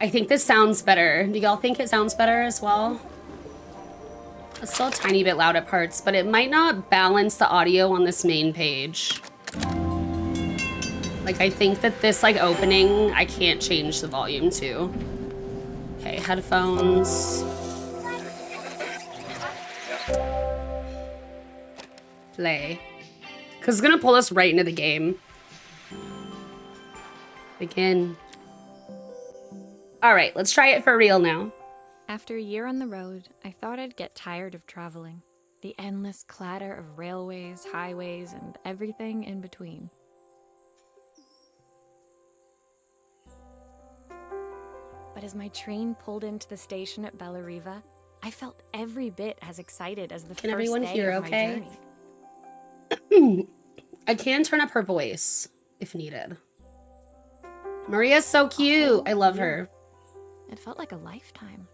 I think this sounds better. Do y'all think it sounds better as well? It's still a tiny bit loud at parts, but it might not balance the audio on this main page. Like, I think that this, like, opening, I can't change the volume to. Okay, headphones. Play. Because it's gonna pull us right into the game. Begin. All right, let's try it for real now. After a year on the road, I thought I'd get tired of traveling. The endless clatter of railways, highways, and everything in between. But as my train pulled into the station at Bellariva, I felt every bit as excited as the first everyone day hear of okay? my journey. I can turn up her voice if needed. Maria's so cute. I love her. It felt like a lifetime.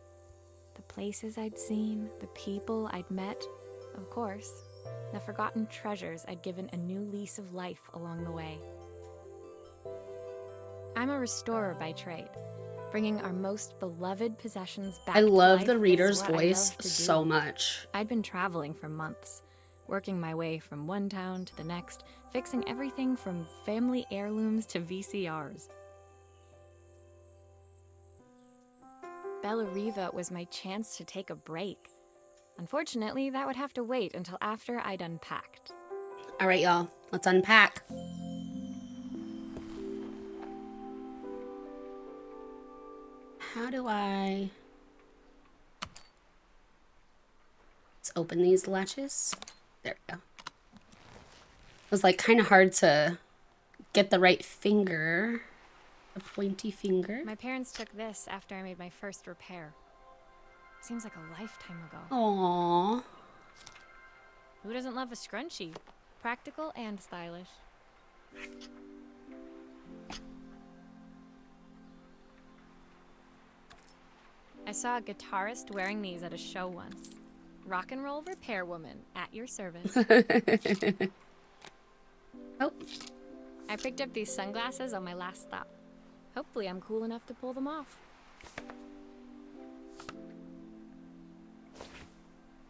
The places I'd seen, the people I'd met, of course, the forgotten treasures I'd given a new lease of life along the way. I'm a restorer by trade, bringing our most beloved possessions back I to love life the is reader's what I voice love to do. so much. I'd been traveling for months, working my way from one town to the next, fixing everything from family heirlooms to VCRs. Bellariva was my chance to take a break. Unfortunately, that would have to wait until after I'd unpacked. All right, y'all, let's unpack. How do I... Let's open these latches. There we go. It was like kind of hard to get the right finger. A pointy finger. My parents took this after I made my first repair. Seems like a lifetime ago. Aww. Who doesn't love a scrunchie? Practical and stylish. I saw a guitarist wearing these at a show once. Rock and roll repair woman at your service. Oh. I picked up these sunglasses on my last stop. Hopefully I'm cool enough to pull them off.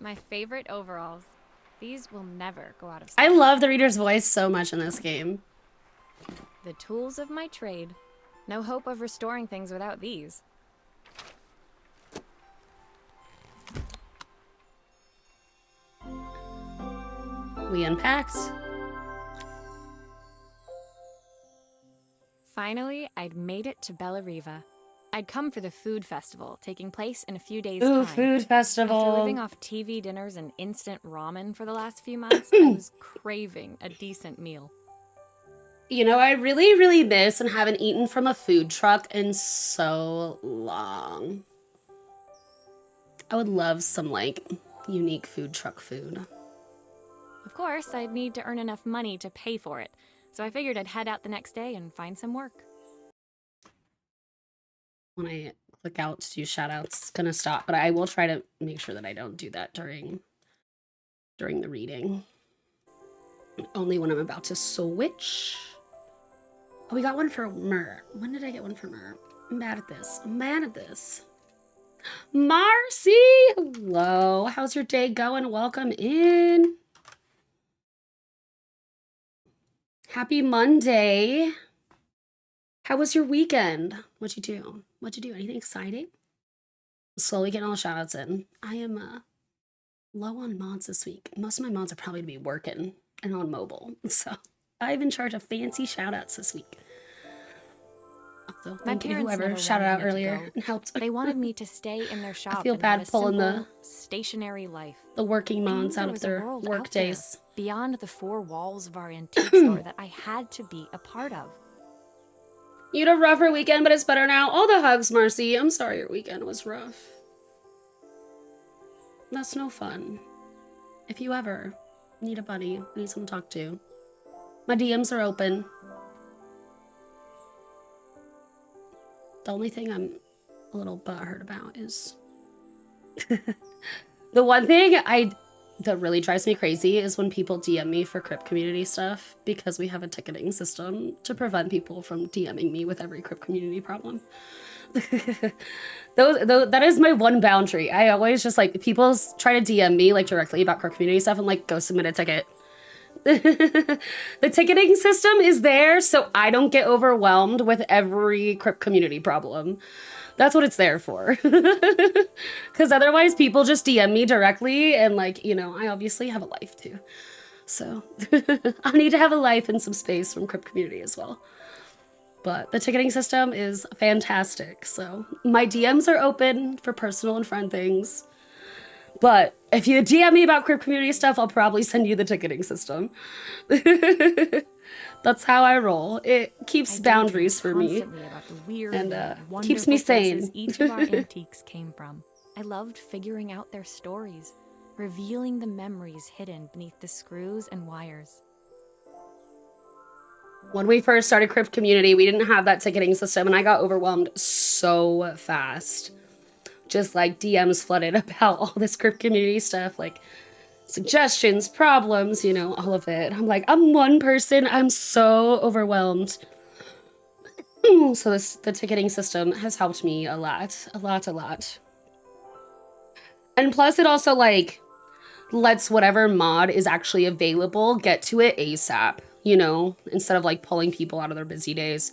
My favorite overalls. These will never go out of style. I love the reader's voice so much in this game. The tools of my trade. No hope of restoring things without these. We unpacked. Finally, I'd made it to Bellariva. I'd come for the food festival, taking place in a few days' Ooh, time. food festival. After living off TV dinners and instant ramen for the last few months, I was craving a decent meal. You know, I really, really miss and haven't eaten from a food truck in so long. I would love some, like, unique food truck food. Of course, I'd need to earn enough money to pay for it, so I figured I'd head out the next day and find some work. When I click out to do shoutouts, it's gonna stop, but I will try to make sure that I don't do that during the reading. Only when I'm about to switch. Oh, we got one for Mer. When did I get one for Mer? I'm bad at this. I'm bad at this. Marcy! Hello. How's your day going? Welcome in. Happy Monday. How was your weekend? What'd you do? What'd you do? Anything exciting? Slowly getting all the shout outs in. I am low on mods this week. Most of my mods are probably to be working and on mobile. So I'm in charge of fancy shout outs this week. Also, thank you to whoever shouted out earlier and helped. They wanted me to stay in their shop. I feel bad pulling the stationary life. The working moms out of their work days. Beyond the four walls of our antique store that I had to be a part of. You had a rougher weekend, but it's better now. All the hugs, Marcy. I'm sorry your weekend was rough. That's no fun. If you ever need a buddy, need someone to talk to, my DMs are open. The only thing I'm a little butthurt about is the one thing that really drives me crazy is when people DM me for Crypt community stuff, because we have a ticketing system to prevent people from DMing me with every Crypt community problem. That is my one boundary. I always just like, people try to DM me like directly about Crypt community stuff. I'm like, go submit a ticket. The ticketing system is there so I don't get overwhelmed with every Crypt community problem. That's what it's there for. Because otherwise people just DM me directly, and like, you know, I obviously have a life too. So I need to have a life and some space from Crypt community as well. But the ticketing system is fantastic. So my DMs are open for personal and friend things. But if you DM me about Crypt community stuff, I'll probably send you the ticketing system. That's how I roll. It keeps boundaries for me. About the weird and keeps me sane. Each of our antiques came from. I loved figuring out their stories, revealing the memories hidden beneath the screws and wires. When we first started Crypt community, we didn't have that ticketing system, and I got overwhelmed so fast. Just like DMs flooded about all this Crypt community stuff, like suggestions, problems, you know, all of it. I'm like, I'm one person, I'm so overwhelmed. So the ticketing system has helped me a lot. And plus it also like lets whatever mod is actually available get to it ASAP, you know, instead of like pulling people out of their busy days.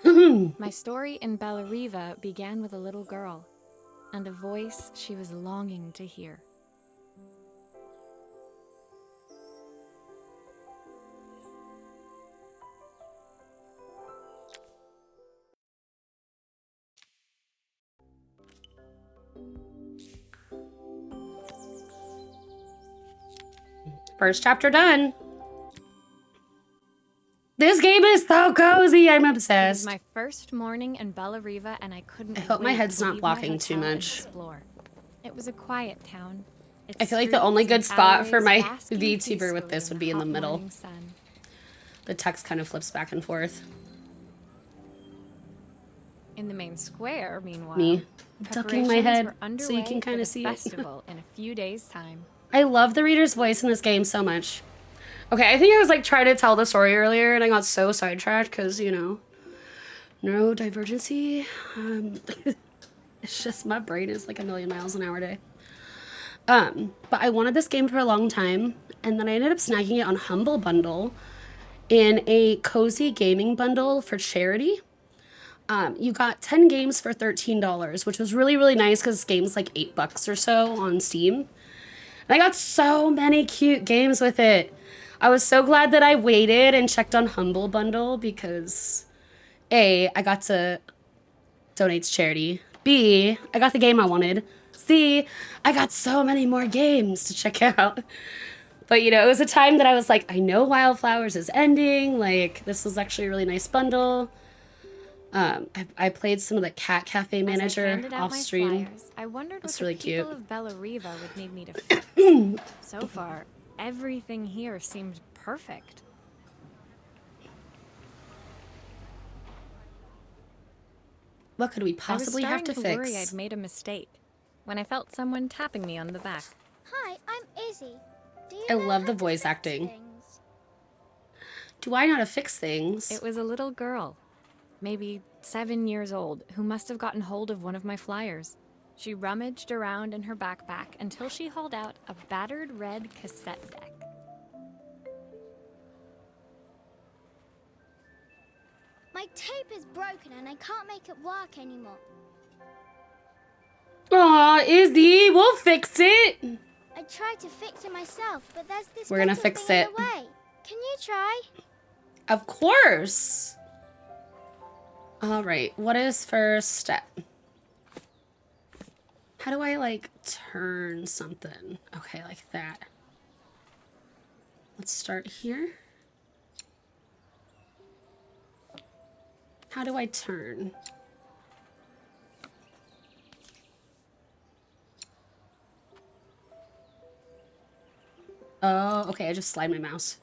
My story in Bellariva began with a little girl and a voice she was longing to hear. First chapter done. This game is so cozy. I'm obsessed. It was my first morning in Bellariva, and I couldn't. I hope my head's not blocking too much. Explore. It was a quiet town. I feel like the only good spot for my VTuber with this would be in the middle. The text kind of flips back and forth. In the main square, meanwhile, me ducking my head so you can kind of see it. Festival in a few days' time. I love the reader's voice in this game so much. Okay, I think I was like trying to tell the story earlier and I got so sidetracked because, you know, neurodivergency. It's just my brain is like a million miles an hour a day. But I wanted this game for a long time, and then I ended up snagging it on Humble Bundle in a cozy gaming bundle for charity. You got 10 games for $13, which was really, really nice because game's like $8 or so on Steam. And I got so many cute games with it. I was so glad that I waited and checked on Humble Bundle because A, I got to donate to charity. B, I got the game I wanted. C, I got so many more games to check out. But, you know, it was a time that I was like, I know Wildflowers is ending. Like, this was actually a really nice bundle. I played some of the Cat Cafe Manager off stream. I wondered what it's really the people cute. of Bellariva would need me to So far, everything here seemed perfect. What could we possibly have to fix? I was starting to worry I'd made a mistake when I felt someone tapping me on the back. Hi, I'm Izzy. Do you I know love how the to voice fix acting. things? Do I know how to fix things? It was a little girl, maybe 7 years old, who must have gotten hold of one of my flyers. She rummaged around in her backpack until she hauled out a battered red cassette deck. My tape is broken and I can't make it work anymore. Aw, Izzy, we'll fix it. I tried to fix it myself, but there's this We're gonna metal fix thing it. in the way. Can you try? Of course. All right, what is first step? How do I like turn something? Okay, like that. Let's start here. How do I turn? Oh, okay, I just slide my mouse.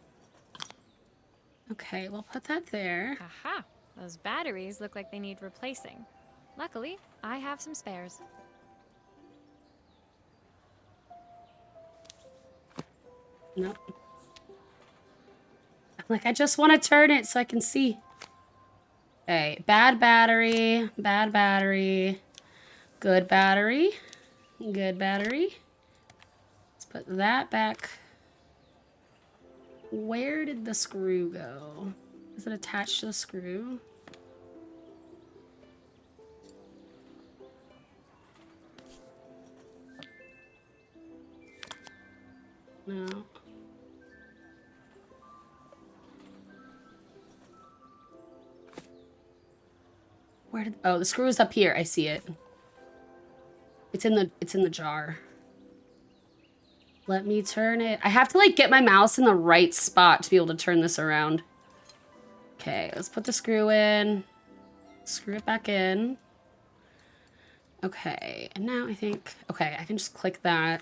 Okay, we'll put that there. Aha! Those batteries look like they need replacing. Luckily, I have some spares. Nope. I'm like, I just want to turn it so I can see. Okay, bad battery, bad battery, good battery, good battery. Let's put that back. Where did the screw go? Is it attached to the screw? No. Where did, oh, the screw is up here. I see it. It's in the jar. Let me turn it. I have to like get my mouse in the right spot to be able to turn this around. Okay, let's put the screw in. Screw it back in. Okay, and now I think, okay, I can just click that.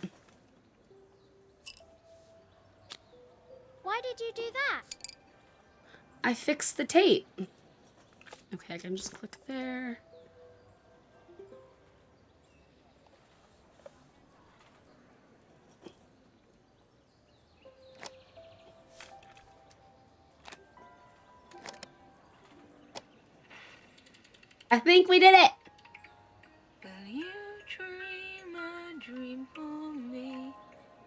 Why did you do that? I fixed the tape. Okay, I can just click there. I think we did it. Will you dream a dream for me?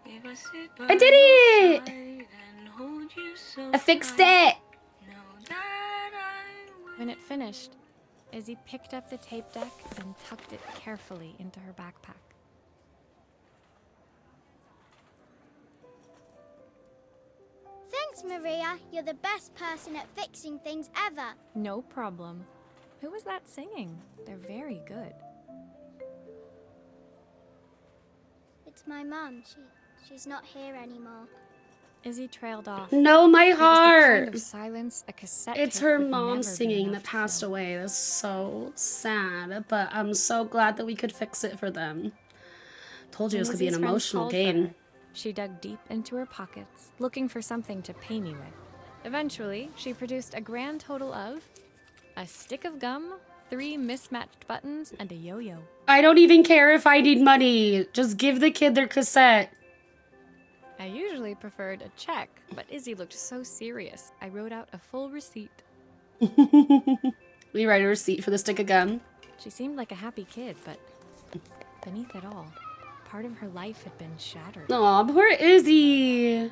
If I sit by I did your it. side and hold you so I fixed tight, it. know that I will. When it finished, Izzy picked up the tape deck and tucked it carefully into her backpack. Thanks, Maria. You're the best person at fixing things ever. No problem. Who was that singing? They're very good. It's my mum. She's not here anymore. Izzy trailed off. No, my It was the kind heart. of silence a cassette It's tape her would mom never be singing enough that to passed fill. away. That's so sad, but I'm so glad that we could fix it for them. Told you it When was gonna be an Izzy's friends emotional called for game. her, she dug deep into her pockets, looking for something to pay me with. Eventually, she produced a grand total of a stick of gum, 3 mismatched buttons, and a yo-yo. I don't even care if I need money. Just give the kid their cassette. I usually preferred a check, but Izzy looked so serious, I wrote out a full receipt. We write a receipt for the stick of gum. She seemed like a happy kid, but beneath it all, part of her life had been shattered. Aw, poor Izzy. A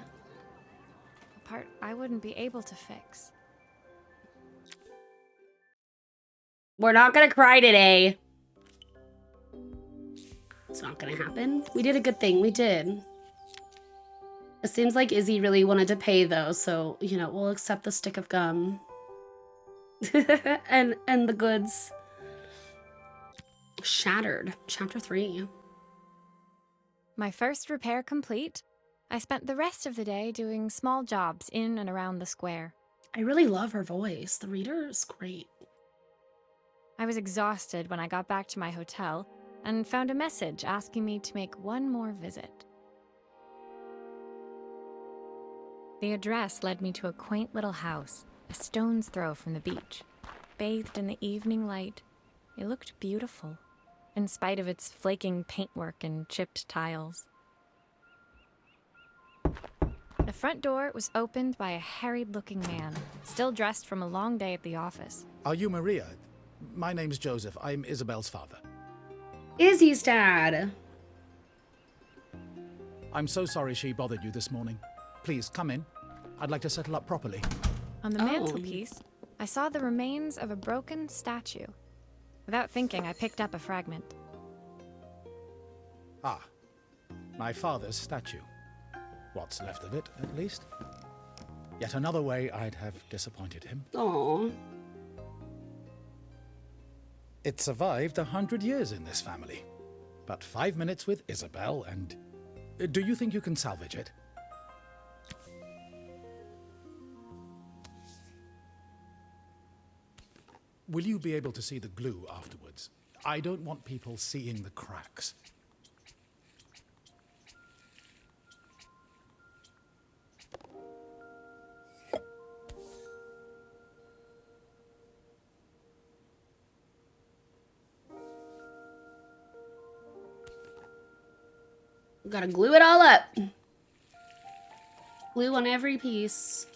part I wouldn't be able to fix. We're not gonna cry today. It's not gonna happen. We did a good thing. We did. It seems like Izzy really wanted to pay though, so, you know, we'll accept the stick of gum. and the goods. Shattered. Chapter 3. My first repair complete, I spent the rest of the day doing small jobs in and around the square. I really love her voice. The reader is great. I was exhausted when I got back to my hotel and found a message asking me to make one more visit. The address led me to a quaint little house, a stone's throw from the beach. Bathed in the evening light, it looked beautiful, in spite of its flaking paintwork and chipped tiles. The front door was opened by a harried-looking man, still dressed from a long day at the office. Are you Maria? My name's Joseph. I'm Isabel's father. Izzy's dad. I'm so sorry she bothered you this morning. Please, come in. I'd like to settle up properly. On the Oh. mantelpiece, I saw the remains of a broken statue. Without thinking, I picked up a fragment. Ah, my father's statue. What's left of it, at least. Yet another way I'd have disappointed him. Aw. It survived 100 years in this family. But 5 minutes with Isabel and... Do you think you can salvage it? Will you be able to see the glue afterwards? I don't want people seeing the cracks. We gotta glue it all up. Glue on every piece.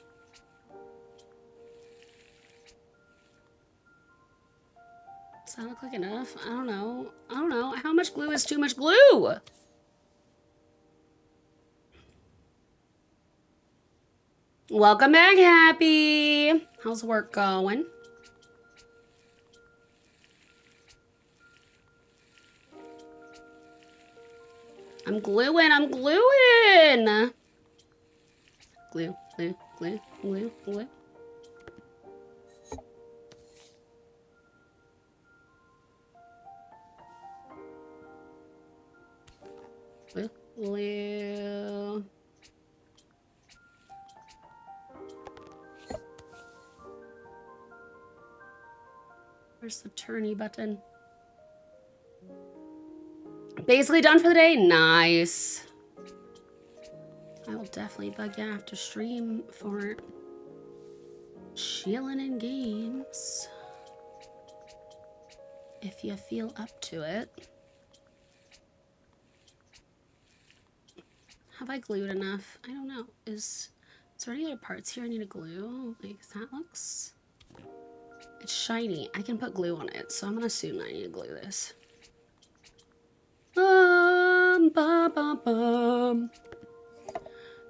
Does that look like enough? I don't know. I don't know. How much glue is too much glue? Welcome back, Happy. How's work going? I'm gluing. I'm gluing. Glue, glue, glue, glue, glue. Glue, glue. Where's the turny button? Basically done for the day. Nice. I will definitely bug you after stream for chilling in games. If you feel up to it. Have I glued enough? I don't know. Is there any other parts here I need to glue? Like, that looks... It's shiny. I can put glue on it, so I'm gonna assume I need to glue this. Bum, bum, bum.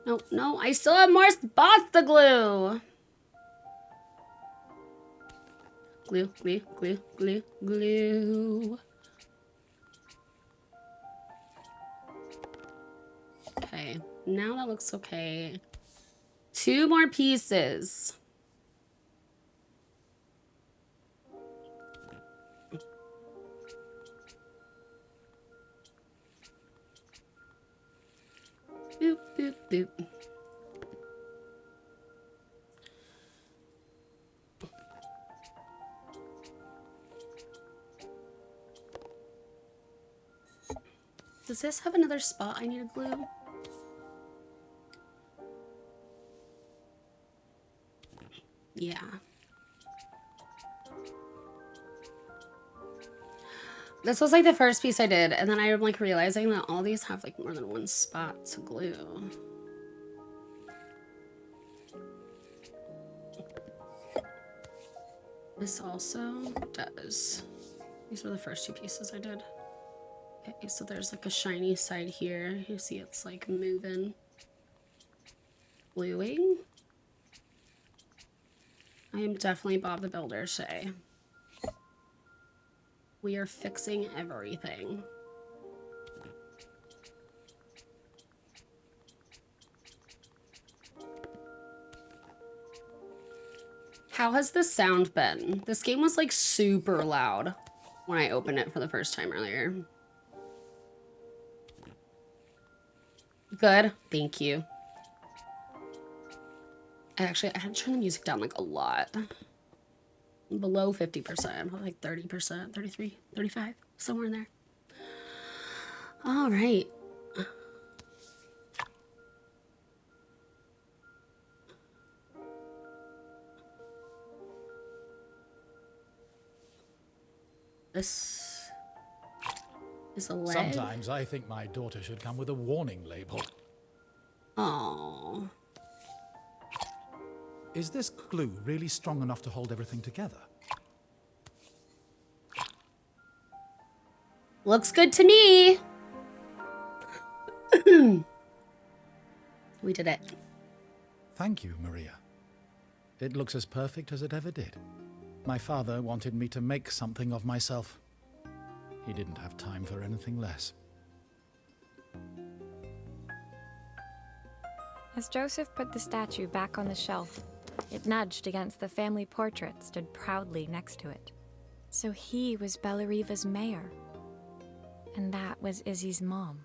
No, no, I still have more spots to glue. Glue, glue, glue, glue, glue. Okay, now that looks okay. 2 more pieces. Boop, boop, boop. Does this have another spot I need to glue? Yeah. This was like the first piece I did, and then I'm like realizing that all these have like more than one spot to glue. This also does. These were the first 2 pieces I did. Okay, so there's like a shiny side here. You see it's like moving. Gluing. I am definitely Bob the Builder, Shay. We are fixing everything. How has the sound been? This game was like super loud when I opened it for the first time earlier. Good, thank you. Actually, I had to turn the music down like a lot. Below 50%, like 30%, 33, 35, somewhere in there. All right. This is a leg. Sometimes I think my daughter should come with a warning label. Oh. Is this glue really strong enough to hold everything together? Looks good to me. We did it. Thank you, Maria. It looks as perfect as it ever did. My father wanted me to make something of myself. He didn't have time for anything less. As Joseph put the statue back on the shelf, it nudged against the family portrait stood proudly next to it. So he was Bellariva's mayor. And that was Izzy's mom.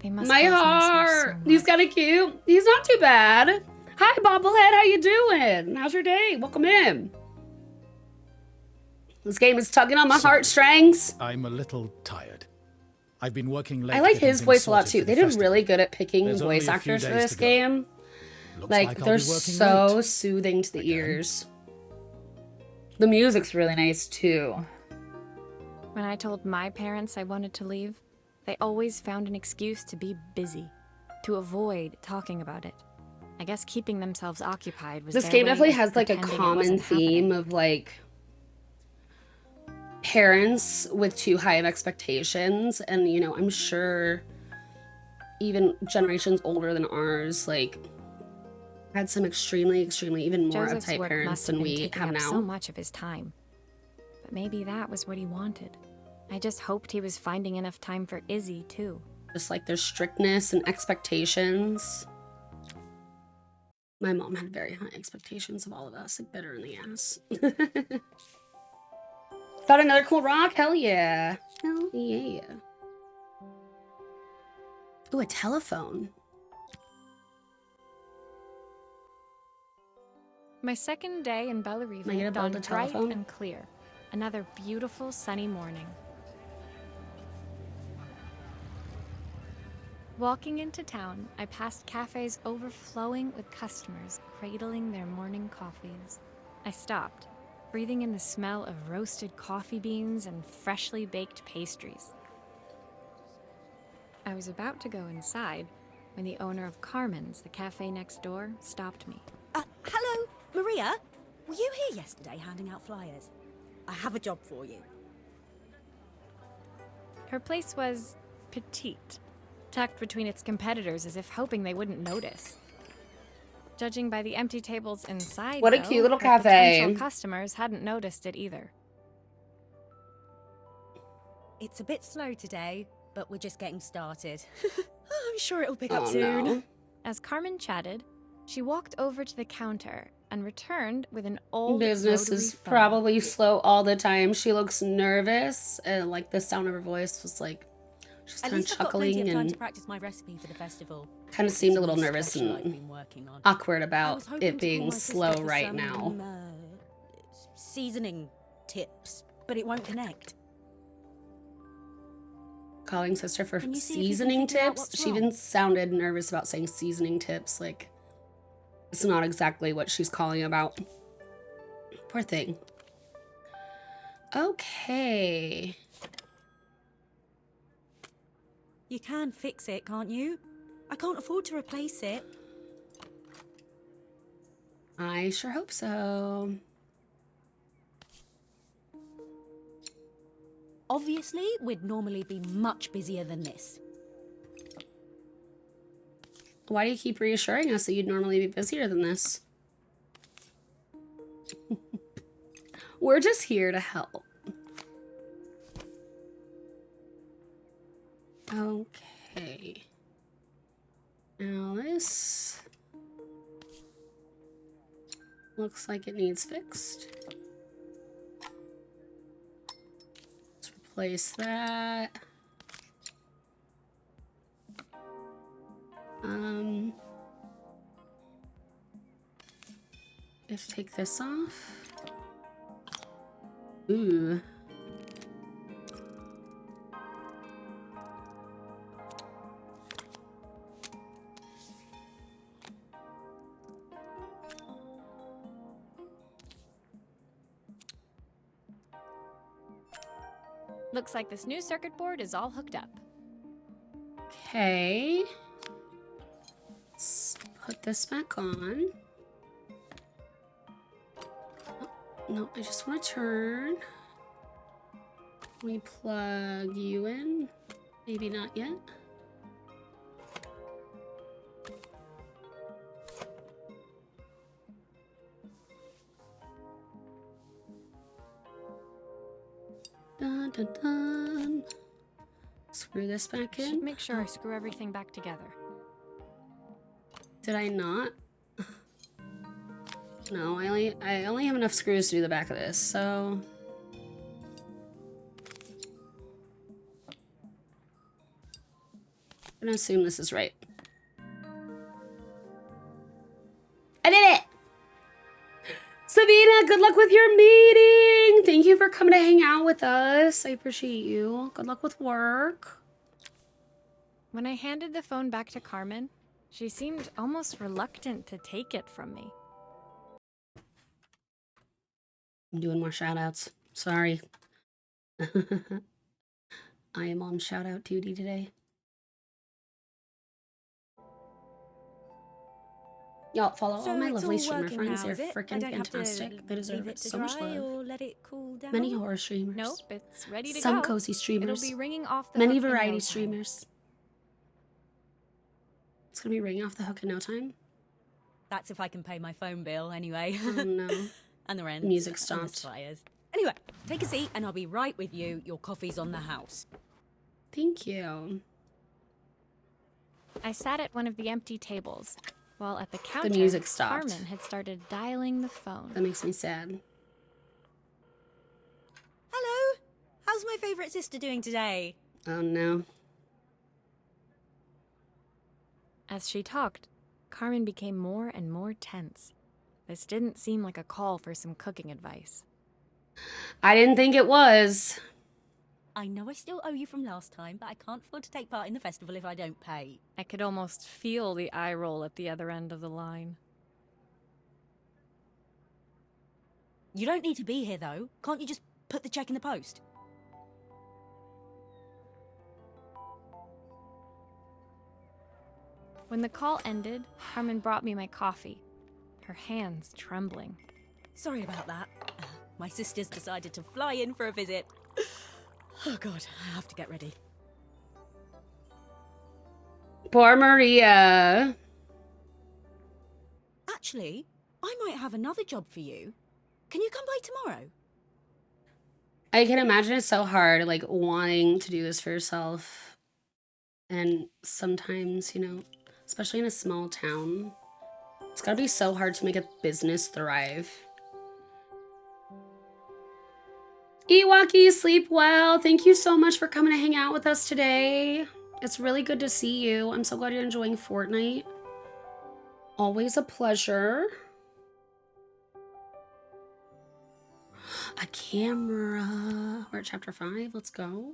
They must My both miss her heart. so He's much. kind of cute. He's not too bad. Hi, Bobblehead. How you doing? How's your day? Welcome in. This game is tugging on my Sorry. heartstrings. I'm a little tired. I've been working late. I like getting his things voice a lot sorted too. for They the did festival. really good at picking There's only voice a few actors for days this to go. game. Looks Like, I'll they're be working so late. soothing to the Again. ears. The music's really nice too. When I told my parents I wanted to leave, they always found an excuse to be busy, to avoid talking about it. I guess keeping themselves occupied was This their game way definitely of has like a pretending it common wasn't theme happening. of like parents with too high of expectations, and you know, I'm sure even generations older than ours like had some extremely even more Joseph's uptight work parents must have than been we taking have up now. so much of his time. But maybe that was what he wanted. I just hoped he was finding enough time for Izzy, too. Just like their strictness and expectations. My mom had very high expectations of all of us, like bit her in the ass. Got another cool rock? Hell yeah. Hell yeah. Ooh, a telephone. My second day in Am I gonna Bellerive build dawned a bright telephone? and clear. Another beautiful sunny morning. Walking into town, I passed cafes overflowing with customers cradling their morning coffees. I stopped, breathing in the smell of roasted coffee beans and freshly baked pastries. I was about to go inside when the owner of Carmen's, the cafe next door, stopped me. Hello, Maria? Were you here yesterday handing out flyers? I have a job for you. Her place was petite, tucked between its competitors as if hoping they wouldn't notice. Judging by the empty tables inside, What a though, cute little her cafe. potential customers hadn't noticed it either. It's a bit slow today, but we're just getting started. I'm sure it'll pick up Oh soon. no. As Carmen chatted, she walked over to the counter and returned with an old Business rotary is phone. probably slow all the time. She looks nervous, and like the sound of her voice was like she's At kind of least I've got plenty chuckling of time to and practice my recipe for the festival. kind of It's seemed a a little new nervous special I've and been working on. awkward I about was hoping it to being call my sister slow for right some, now. Seasoning tips, but it won't connect. Calling sister for Can you see if you can seasoning figure out tips. what's She even wrong? sounded nervous about saying seasoning tips. Like it's not exactly what she's calling about. Poor thing. Okay. You can fix it, can't you? I can't afford to replace it. I sure hope so. Obviously, we'd normally be much busier than this. Why do you keep reassuring us that you'd normally be busier than this? We're just here to help. Okay. Now this looks like it needs fixed. Let's replace that. Let's take this off. Ooh. Looks like this new circuit board is all hooked up. Okay. Let's put this back on. Oh, no, I just want to turn. We plug you in. Maybe not yet. Dun, dun, dun. Screw this back Should in. make sure I screw everything back together. Did I not? No, I only have enough screws to do the back of this, so I'm gonna assume this is right. I did it! Sabina, good luck with your meeting! Thank you for coming to hang out with us. I appreciate you. Good luck with work. When I handed the phone back to Carmen, she seemed almost reluctant to take it from me. I'm doing more shout-outs. Sorry. I am on shout-out duty today. Y'all follow all So my it's lovely all streamer working friends. now, They're is it? I freaking don't have to fantastic. They deserve leave it to so much dry love. or let it cool down? Many horror streamers. Nope, it's ready to Some go. cozy It'll streamers. be ringing off the Many hook in variety no time. streamers. It's gonna be ringing off the hook in no time. That's if I can pay my phone bill, anyway. Oh no. And the rent. Music And the stopped. suppliers. Anyway, take a seat and I'll be right with you. Your coffee's on the house. Thank you. I sat at one of the empty tables, while at the counter, music stopped. Carmen had started dialing the phone. That makes me sad. Hello. How's my favourite sister doing today? Oh no. As she talked, Carmen became more and more tense. This didn't seem like a call for some cooking advice. I didn't think it was. I know I still owe you from last time, but I can't afford to take part in the festival if I don't pay. I could almost feel the eye roll at the other end of the line. You don't need to be here, though. Can't you just put the check in the post? When the call ended, Carmen brought me my coffee, her hands trembling. Sorry about that. My sister's decided to fly in for a visit. Oh God, I have to get ready. Poor Maria. Actually, I might have another job for you. Can you come by tomorrow? I can imagine it's so hard, like, wanting to do this for yourself. And sometimes, you know, especially in a small town, it's gotta be so hard to make a business thrive. Ewaki, sleep well. Thank you so much for coming to hang out with us today. It's really good to see you. I'm so glad you're enjoying Fortnite. Always a pleasure. A camera. We're at chapter 5. Let's go.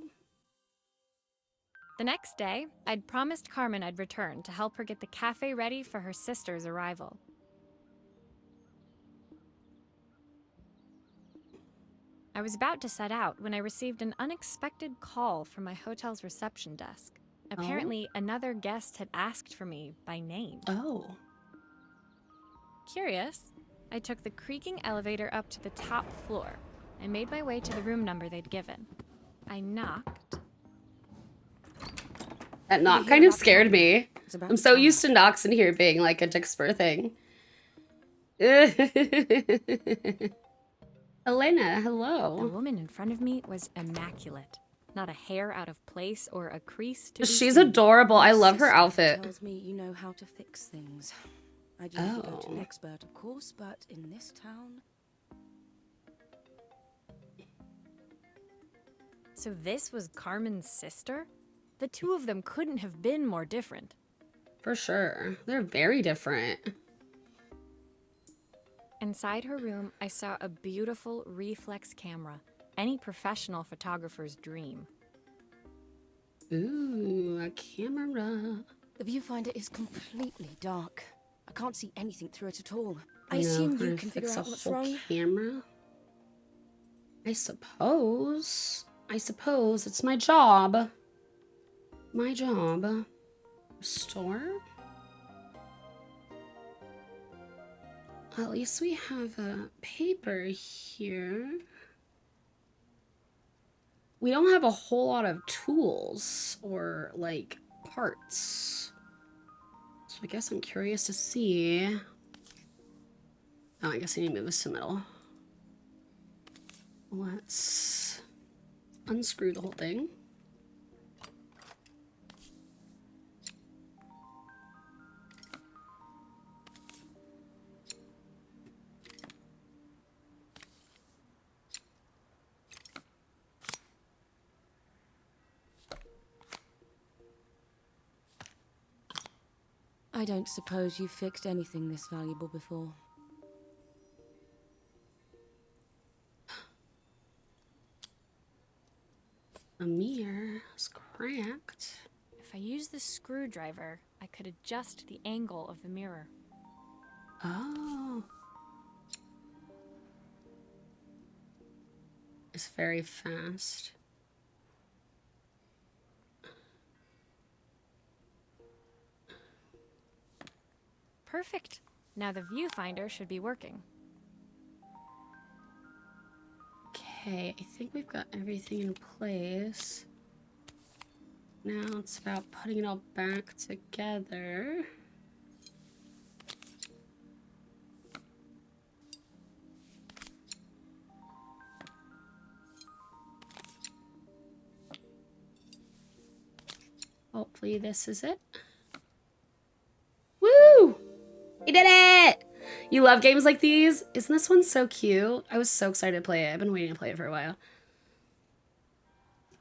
The next day, I'd promised Carmen I'd return to help her get the cafe ready for her sister's arrival. I was about to set out when I received an unexpected call from my hotel's reception desk. Apparently, another guest had asked for me by name. Oh. Curious, I took the creaking elevator up to the top floor and made my way to the room number they'd given. I knocked. That knock kind of scared me. I'm so used to knocks in here being like a Dixper thing. Elena, The hello. woman in front of me was immaculate. Not a hair out of place or a crease to be She's seen. adorable. I love her Sister outfit. tells me you know how to fix things. I'd usually go to an Oh. expert, of course, but in this town... So this was Carmen's sister? The two of them couldn't have been more different. For sure. They're very different. Inside her room, I saw a beautiful reflex camera. Any professional photographer's dream. Ooh, a camera. The viewfinder is completely dark. I can't see anything through it at all. I know, assume how you to can figure fix a out what's whole wrong. camera. I suppose it's my job. My job. Restore? At least we have a paper here. We don't have a whole lot of tools or like parts. So I guess I'm curious to see. Oh, I guess I need to move this to the middle. Let's unscrew the whole thing. I don't suppose you've fixed anything this valuable before. A mirror is cracked. If I used the screwdriver, I could adjust the angle of the mirror. Oh. It's very fast. Perfect. Now the viewfinder should be working. Okay, I think we've got everything in place. Now it's about putting it all back together. Hopefully this is it. Woo! We did it! You love games like these? Isn't this one so cute? I was so excited to play it. I've been waiting to play it for a while.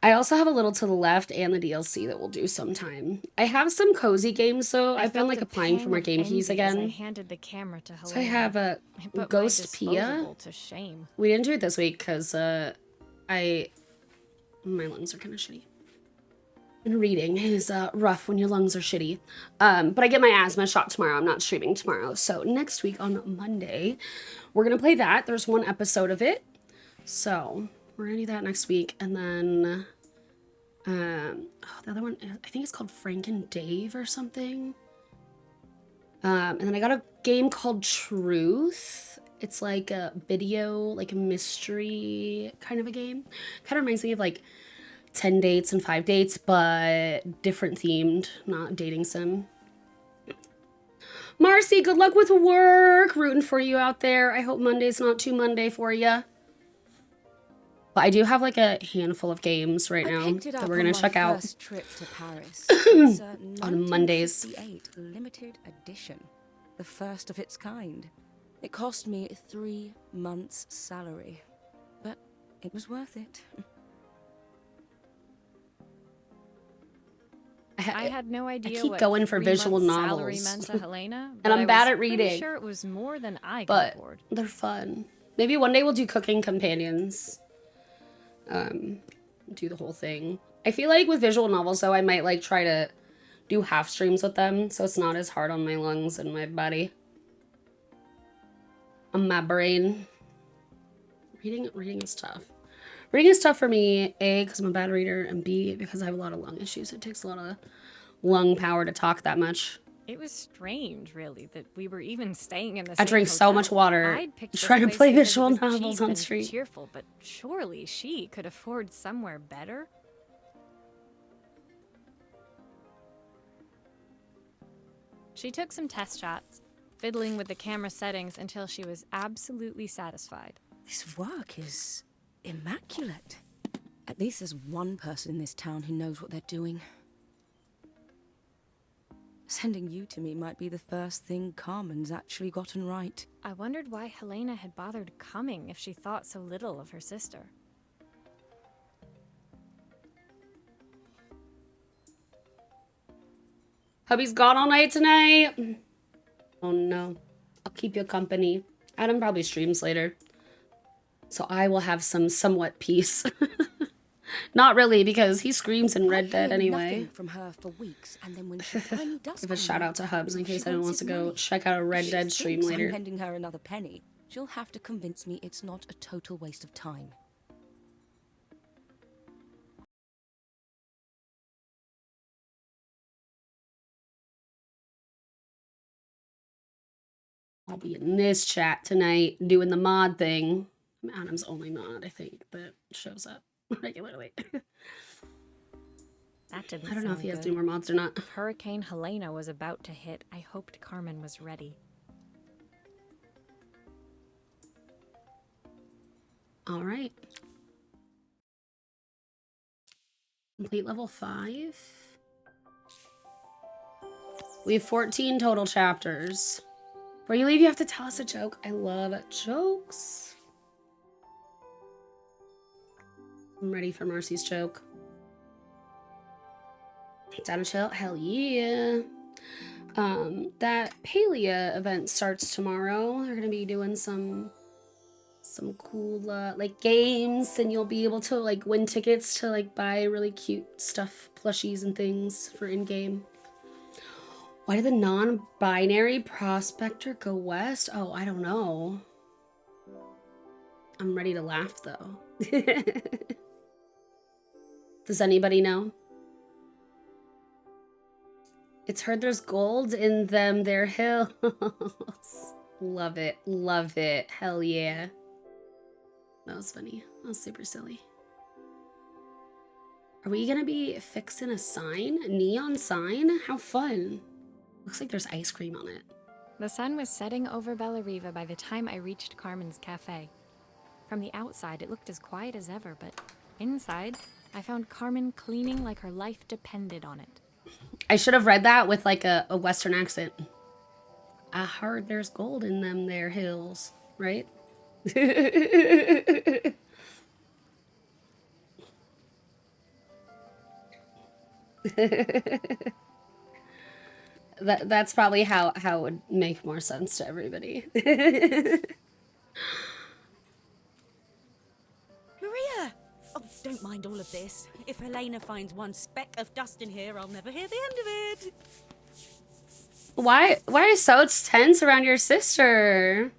I also have a little to the left and the DLC that we'll do sometime. I have some cozy games though. I've been like applying for more game keys again. I handed the camera to Helena. So I have a Ghost Pia. To shame. We didn't do it this week because my lungs are kind of shitty. And reading is rough when your lungs are shitty. But I get my asthma shot tomorrow. I'm not streaming tomorrow. So next week on Monday, we're going to play that. There's one episode of it. So we're going to do that next week. And then the other one, I think it's called Frank and Dave or something. And then I got a game called Truth. It's like a video, like a mystery kind of a game. Kind of reminds me of like 10 dates and 5 dates, but different themed, not dating sim. Marcy, good luck with work. Rooting for you out there. I hope Monday's not too Monday for you. But I do have like a handful of games right now that we're going to check out Trip to Paris. on Mondays. 1958 limited edition, the first of its kind. It cost me 3 months' salary, but it was worth it. I had no idea. I keep what going for 3 visual months' novels. salary meant to Helena, And but I'm I bad was at pretty reading. Sure, it was more than I could But afford. they're fun. Maybe one day we'll do cooking companions. Do the whole thing. I feel like with visual novels though, I might like try to do half streams with them so it's not as hard on my lungs and my body. On my brain. Reading is tough. Reading is tough for me, A, because I'm a bad reader, and B, because I have a lot of lung issues. It takes a lot of lung power to talk that much. It was strange, really, that we were even staying in the I same drink so hotel. much water I'd picked this trying to place play because it visual was novels cheap on and stream. cheerful, but surely she could afford somewhere better. She took some test shots, fiddling with the camera settings until she was absolutely satisfied. This work is immaculate. At least there's one person in this town who knows what they're doing. Sending you to me might be the first thing Carmen's actually gotten right. I wondered why Helena had bothered coming if she thought so little of her sister. Hubby's gone all night tonight. Oh no. I'll keep you company. Adam probably streams later. So I will have some somewhat peace. Not really, because he screams in Red Dead anyway. Nothing from her for weeks, and then when she finally does Give a come shout back, out to Hubs in case she anyone wants wants to his go money. check out a Red If Dead she stream thinks I'm later. lending her another penny, she'll have to convince me it's not a total waste of time. I'll be in this chat tonight doing the mod thing. I'm Adam's only mod, I think, that shows up regularly. That didn't I don't know if sound he has good. any more mods or not. If Hurricane Helena was about to hit, I hoped Carmen was ready. All right. Complete level 5. We have 14 total chapters. Before you leave, you have to tell us a joke. I love jokes. I'm ready for Marcy's joke. Down to chill? Hell yeah. That Palia event starts tomorrow. They're gonna be doing some cool like games, and you'll be able to like win tickets to like buy really cute stuff, plushies and things for in-game. Why did the non-binary prospector go west? Oh, I don't know. I'm ready to laugh though. Does anybody know? It's heard there's gold in them, their hills. Love it. Love it. Hell yeah. That was funny. That was super silly. Are we gonna be fixing a sign? A neon sign? How fun. Looks like there's ice cream on it. The sun was setting over Bellariva by the time I reached Carmen's cafe. From the outside, it looked as quiet as ever, but inside, I found Carmen cleaning like her life depended on it. I should have read that with like a Western accent. I heard there's gold in them there hills, right? That's probably how it would make more sense to everybody. Maria! Oh, don't mind all of this. If Helena finds one speck of dust in here, I'll never hear the end of it. Why are you so tense around your sister?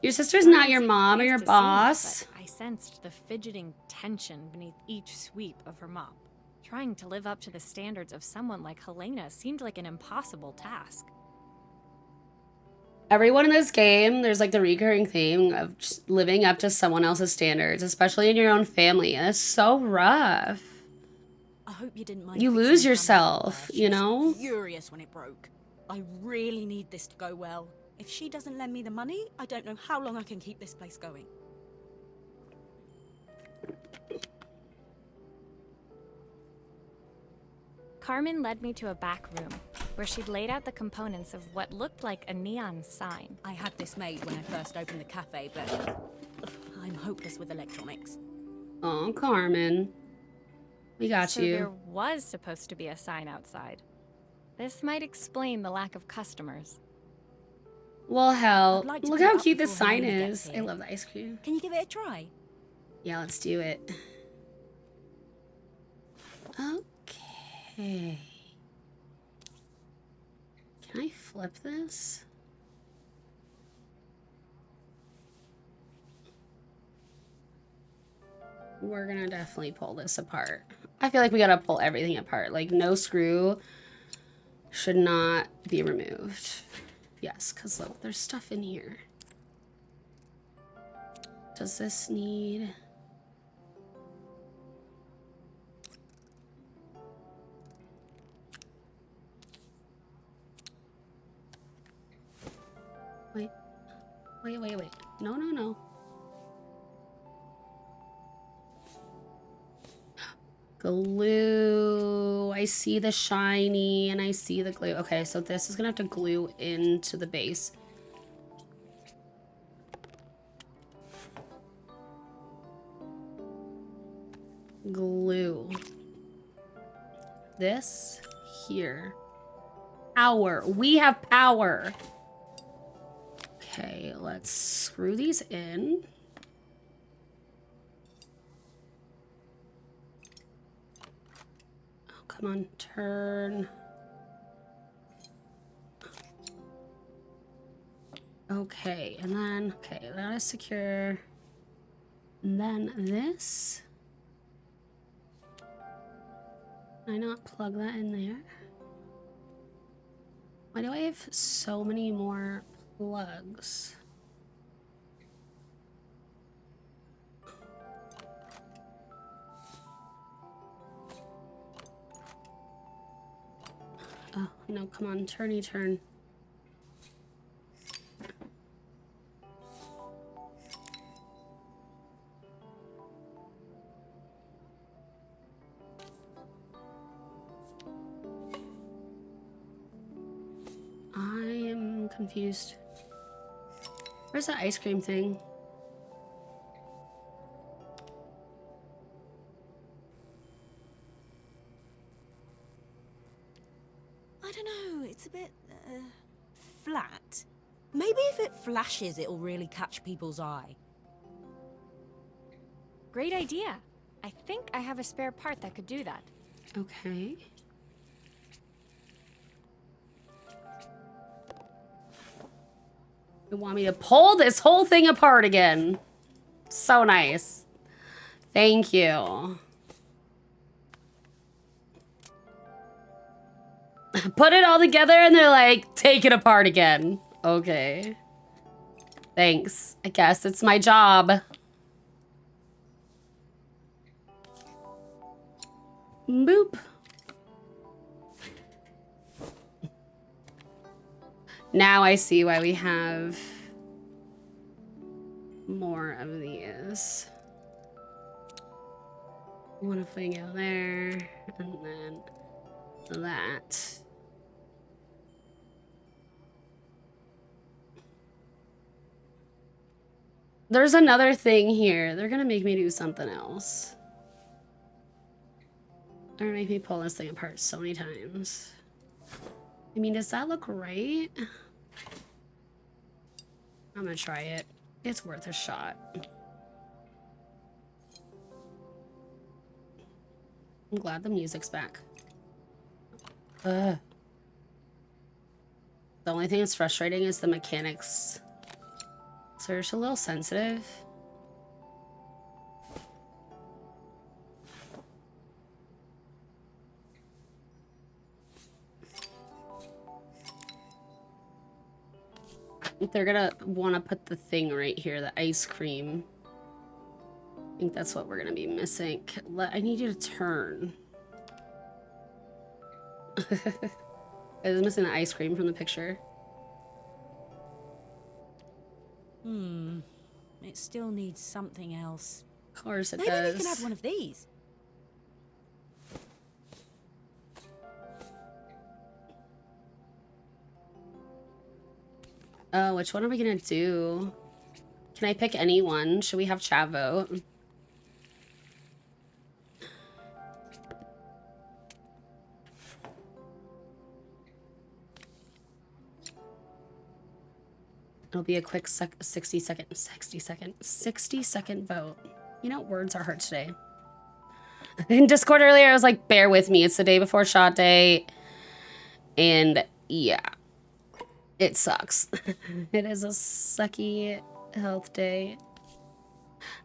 Your sister's not your mom or your boss. I sensed the fidgeting tension beneath each sweep of her mop. Trying to live up to the standards of someone like Helena seemed like an impossible task. Everyone in this game, there's like the recurring theme of just living up to someone else's standards, especially in your own family. And it's so rough. I hope you didn't mind. You fixing lose the yourself, camera. you She was know? Furious when it broke. I really need this to go well. If she doesn't lend me the money, I don't know how long I can keep this place going. Carmen led me to a back room, where she'd laid out the components of what looked like a neon sign. I had this made when I first opened the cafe, but I'm hopeless with electronics. Oh, Carmen. We got So you. there was supposed to be a sign outside. This might explain the lack of customers. Well, hell, I'd like to look put it how up cute this before sign Helena gets is. I here. love the ice cream. Can you give it a try? Yeah, let's do it. Okay. Can I flip this? We're gonna definitely pull this apart. I feel like we gotta pull everything apart. Like, no screw should not be removed. Yes, because look, there's stuff in here. Does this need... Wait. No. Glue. I see the shiny and I see the glue. Okay, so this is gonna have to glue into the base. Glue. This here. Power. We have power. Okay, let's screw these in. Oh, come on, turn. Okay, and then, okay, that is secure. And then this. Can I not plug that in there? Why do I have so many more plugs? Oh, no, come on, turny turn. I am confused. Where's that ice cream thing? I don't know, it's a bit, flat. Maybe if it flashes, it'll really catch people's eye. Great idea. I think I have a spare part that could do that. Okay. You want me to pull this whole thing apart again? So nice. Thank you. Put it all together and they're like, take it apart again. Okay. Thanks. I guess it's my job. Boop. Now I see why we have more of these. One flamingo there, and then that. There's another thing here. They're gonna make me do something else. They're gonna make me pull this thing apart so many times. I mean, does that look right? I'm gonna try it. It's worth a shot. I'm glad the music's back. Ugh. The only thing that's frustrating is the mechanics. So they're just a little sensitive. They're gonna want to put the thing right here, the ice cream. I think that's what we're gonna be missing. I need you to turn. I was missing the ice cream from the picture. It still needs something else. Of course it Maybe does. we can have one of these. Oh, which one are we gonna do? Can I pick any one? Should we have chat vote? It'll be a quick 60 second vote. You know, words are hard today. In Discord earlier, I was like, bear with me. It's the day before shot day. And yeah, it sucks. It is a sucky health day.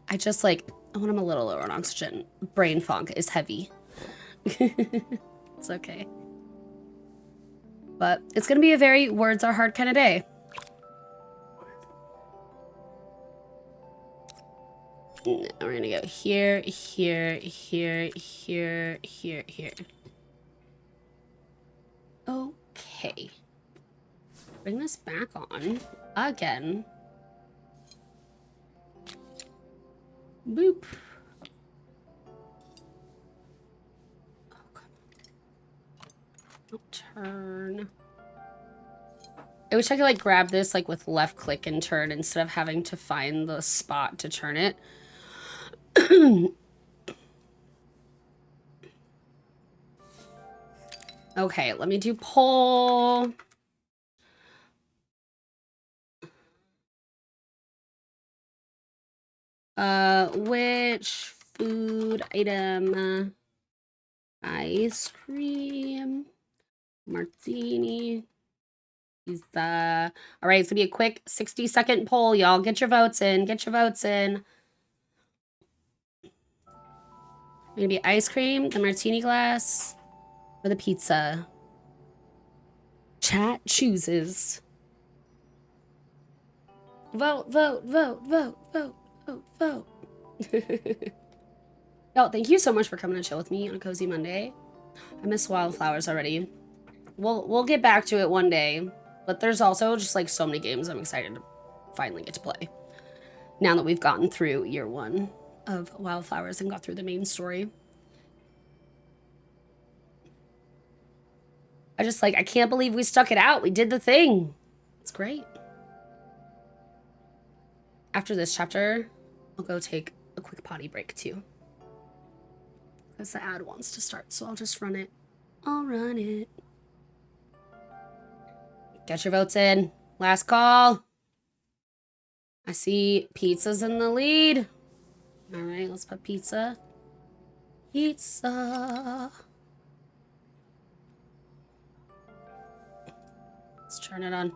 I just like, when I'm a little lower on oxygen, brain fog is heavy. It's okay. But it's going to be a very words are hard kind of day. We're gonna go here, here, here, here, here, here. Okay. Bring this back on again. Boop. Oh, come on. Don't turn. I wish I could like grab this like with left click and turn instead of having to find the spot to turn it. Okay, let me do poll. Which food item? Ice cream, martini, pizza. All right, it's gonna be a quick 60-second poll, y'all. Get your votes in. Get your votes in. Maybe ice cream, the martini glass, or the pizza. Chat chooses. Vote, vote, vote, vote, vote, vote, vote. Yo, thank you so much for coming to chill with me on a cozy Monday. I miss wildflowers already. We'll get back to it one day, but there's also just like so many games I'm excited to finally get to play. Now that we've gotten through year 1 of wildflowers and got through the main story. I can't believe we stuck it out. We did the thing. It's great. After this chapter, I'll go take a quick potty break too. Because the ad wants to start, so I'll just run it. I'll run it. Get your votes in. Last call. I see pizza's in the lead. All right, let's put pizza. Pizza. Let's turn it on.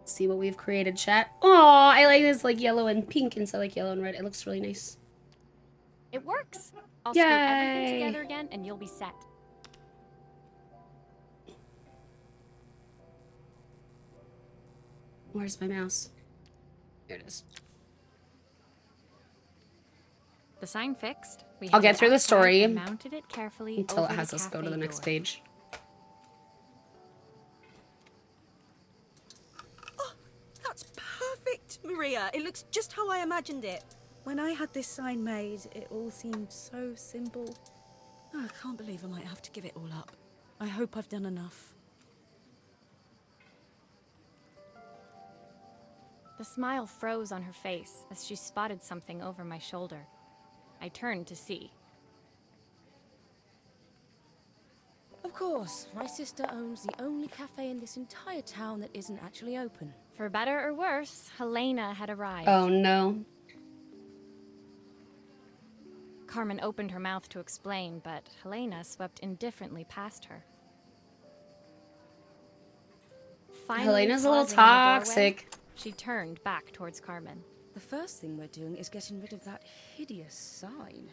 See what we've created, chat. Oh, I like this like yellow and pink instead of like yellow and red. It looks really nice. It works. I'll Yay. screw everything together again and you'll be set. Where's my mouse? Here it is. The sign fixed. We I'll headed get through the outside story and mounted it carefully until it over has the us go to the cafe next door. page. Oh, that's perfect, Maria. It looks just how I imagined it. When I had this sign made, it all seemed so simple. Oh, I can't believe I might have to give it all up. I hope I've done enough. The smile froze on her face as she spotted something over my shoulder. I turned to see. Of course, my sister owns the only cafe in this entire town that isn't actually open. For better or worse, Helena had arrived. Oh no. Carmen opened her mouth to explain, but Helena swept indifferently past her. Finally Helena's a little pausing in the doorway, toxic. she turned back towards Carmen. The first thing we're doing is getting rid of that hideous sign.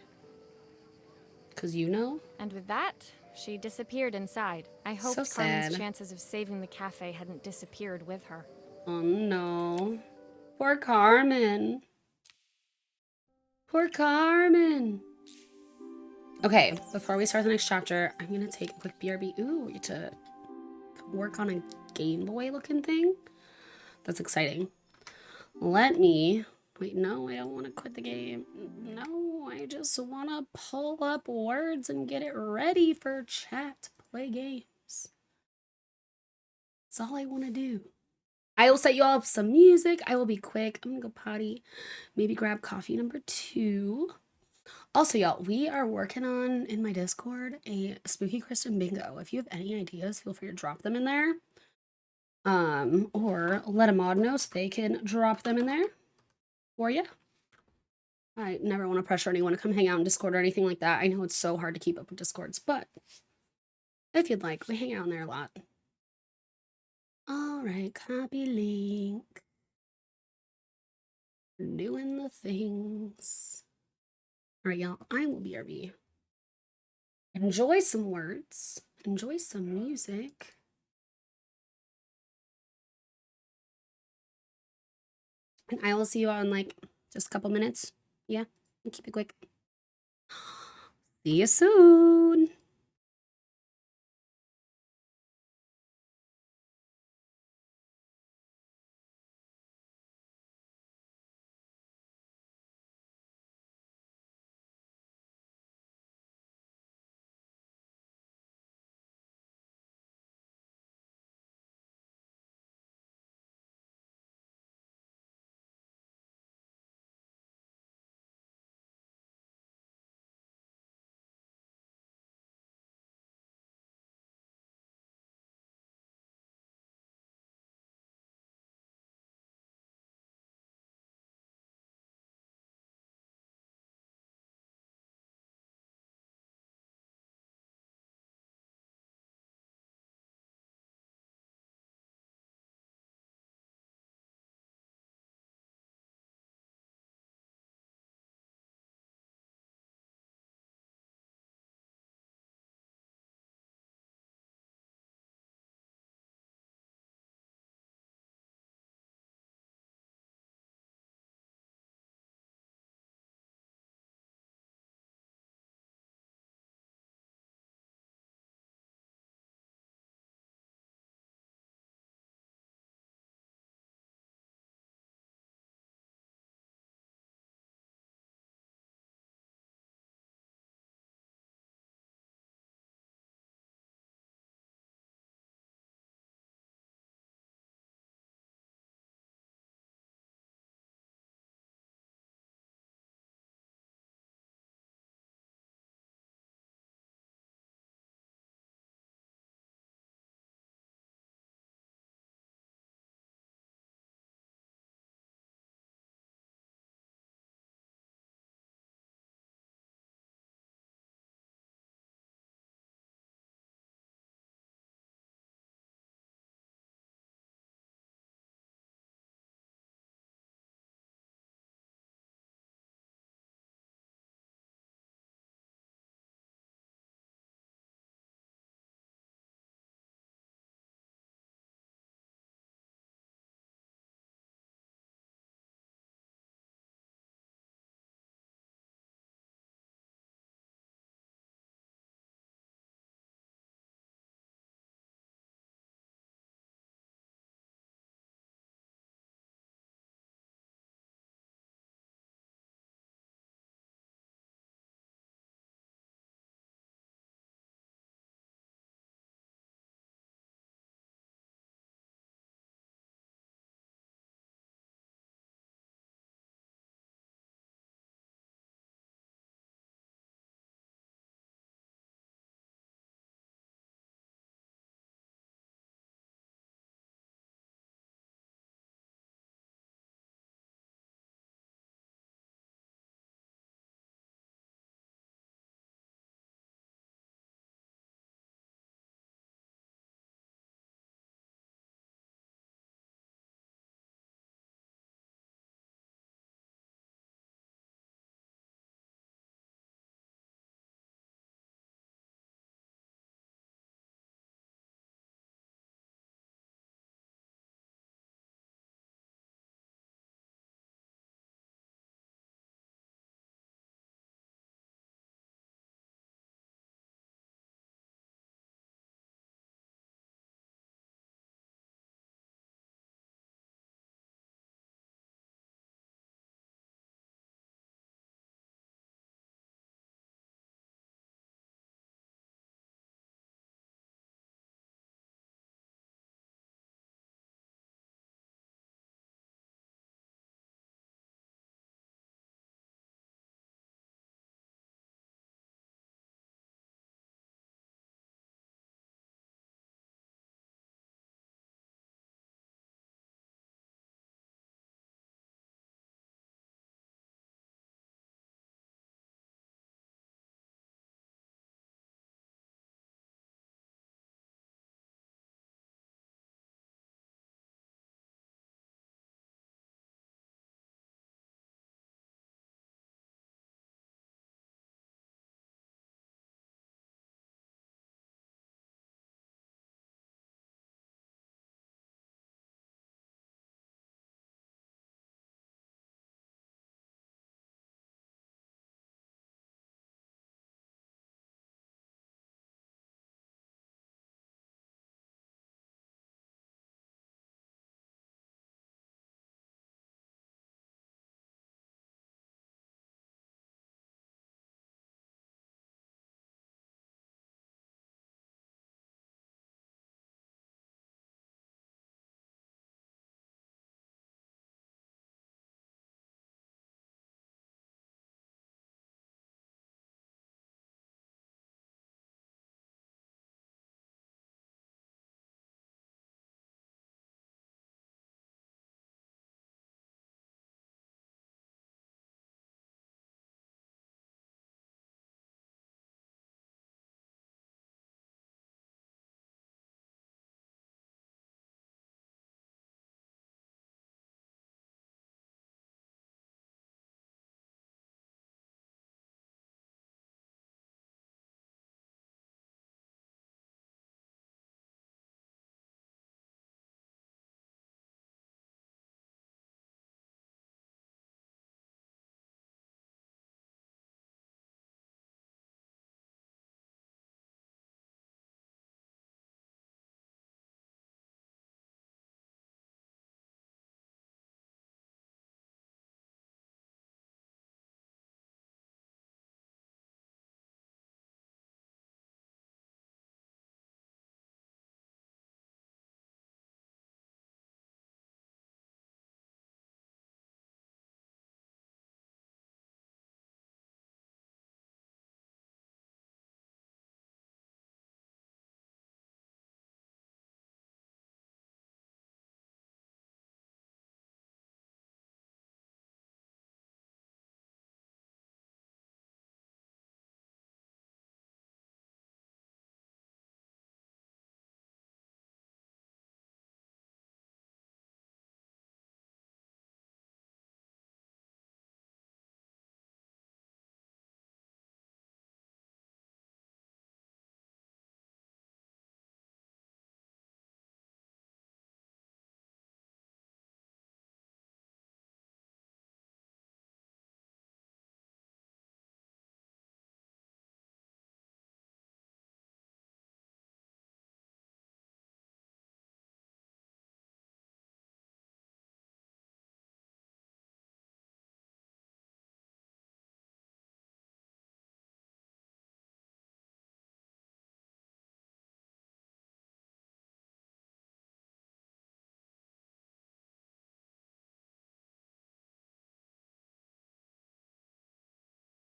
'Cause you know? And with that, she disappeared inside. I hoped So Carmen's sad. chances of saving the cafe hadn't disappeared with her. Oh no. Poor Carmen. Poor Carmen. Okay, before we start the next chapter, I'm gonna take a quick BRB. Ooh, we get to work on a Game Boy looking thing. That's exciting. Let me... Wait, no, I don't want to quit the game. No, I just want to pull up words and get it ready for chat to play games. That's all I want to do. I will set you all up some music. I will be quick. I'm going to go potty. Maybe grab coffee number 2. Also, y'all, we are working on, in my Discord, a Spooky Kristen bingo. If you have any ideas, feel free to drop them in there. Or let a mod know so they can drop them in there for you. I never want to pressure anyone to come hang out in Discord or anything like that. I know it's so hard to keep up with Discords, but if you'd like, we hang out in there a lot. All right, copy link. Doing the things. All right, y'all, I will BRB. Enjoy some words. Enjoy some music. And I will see you all in like just a couple minutes. Yeah, keep it quick. See you soon.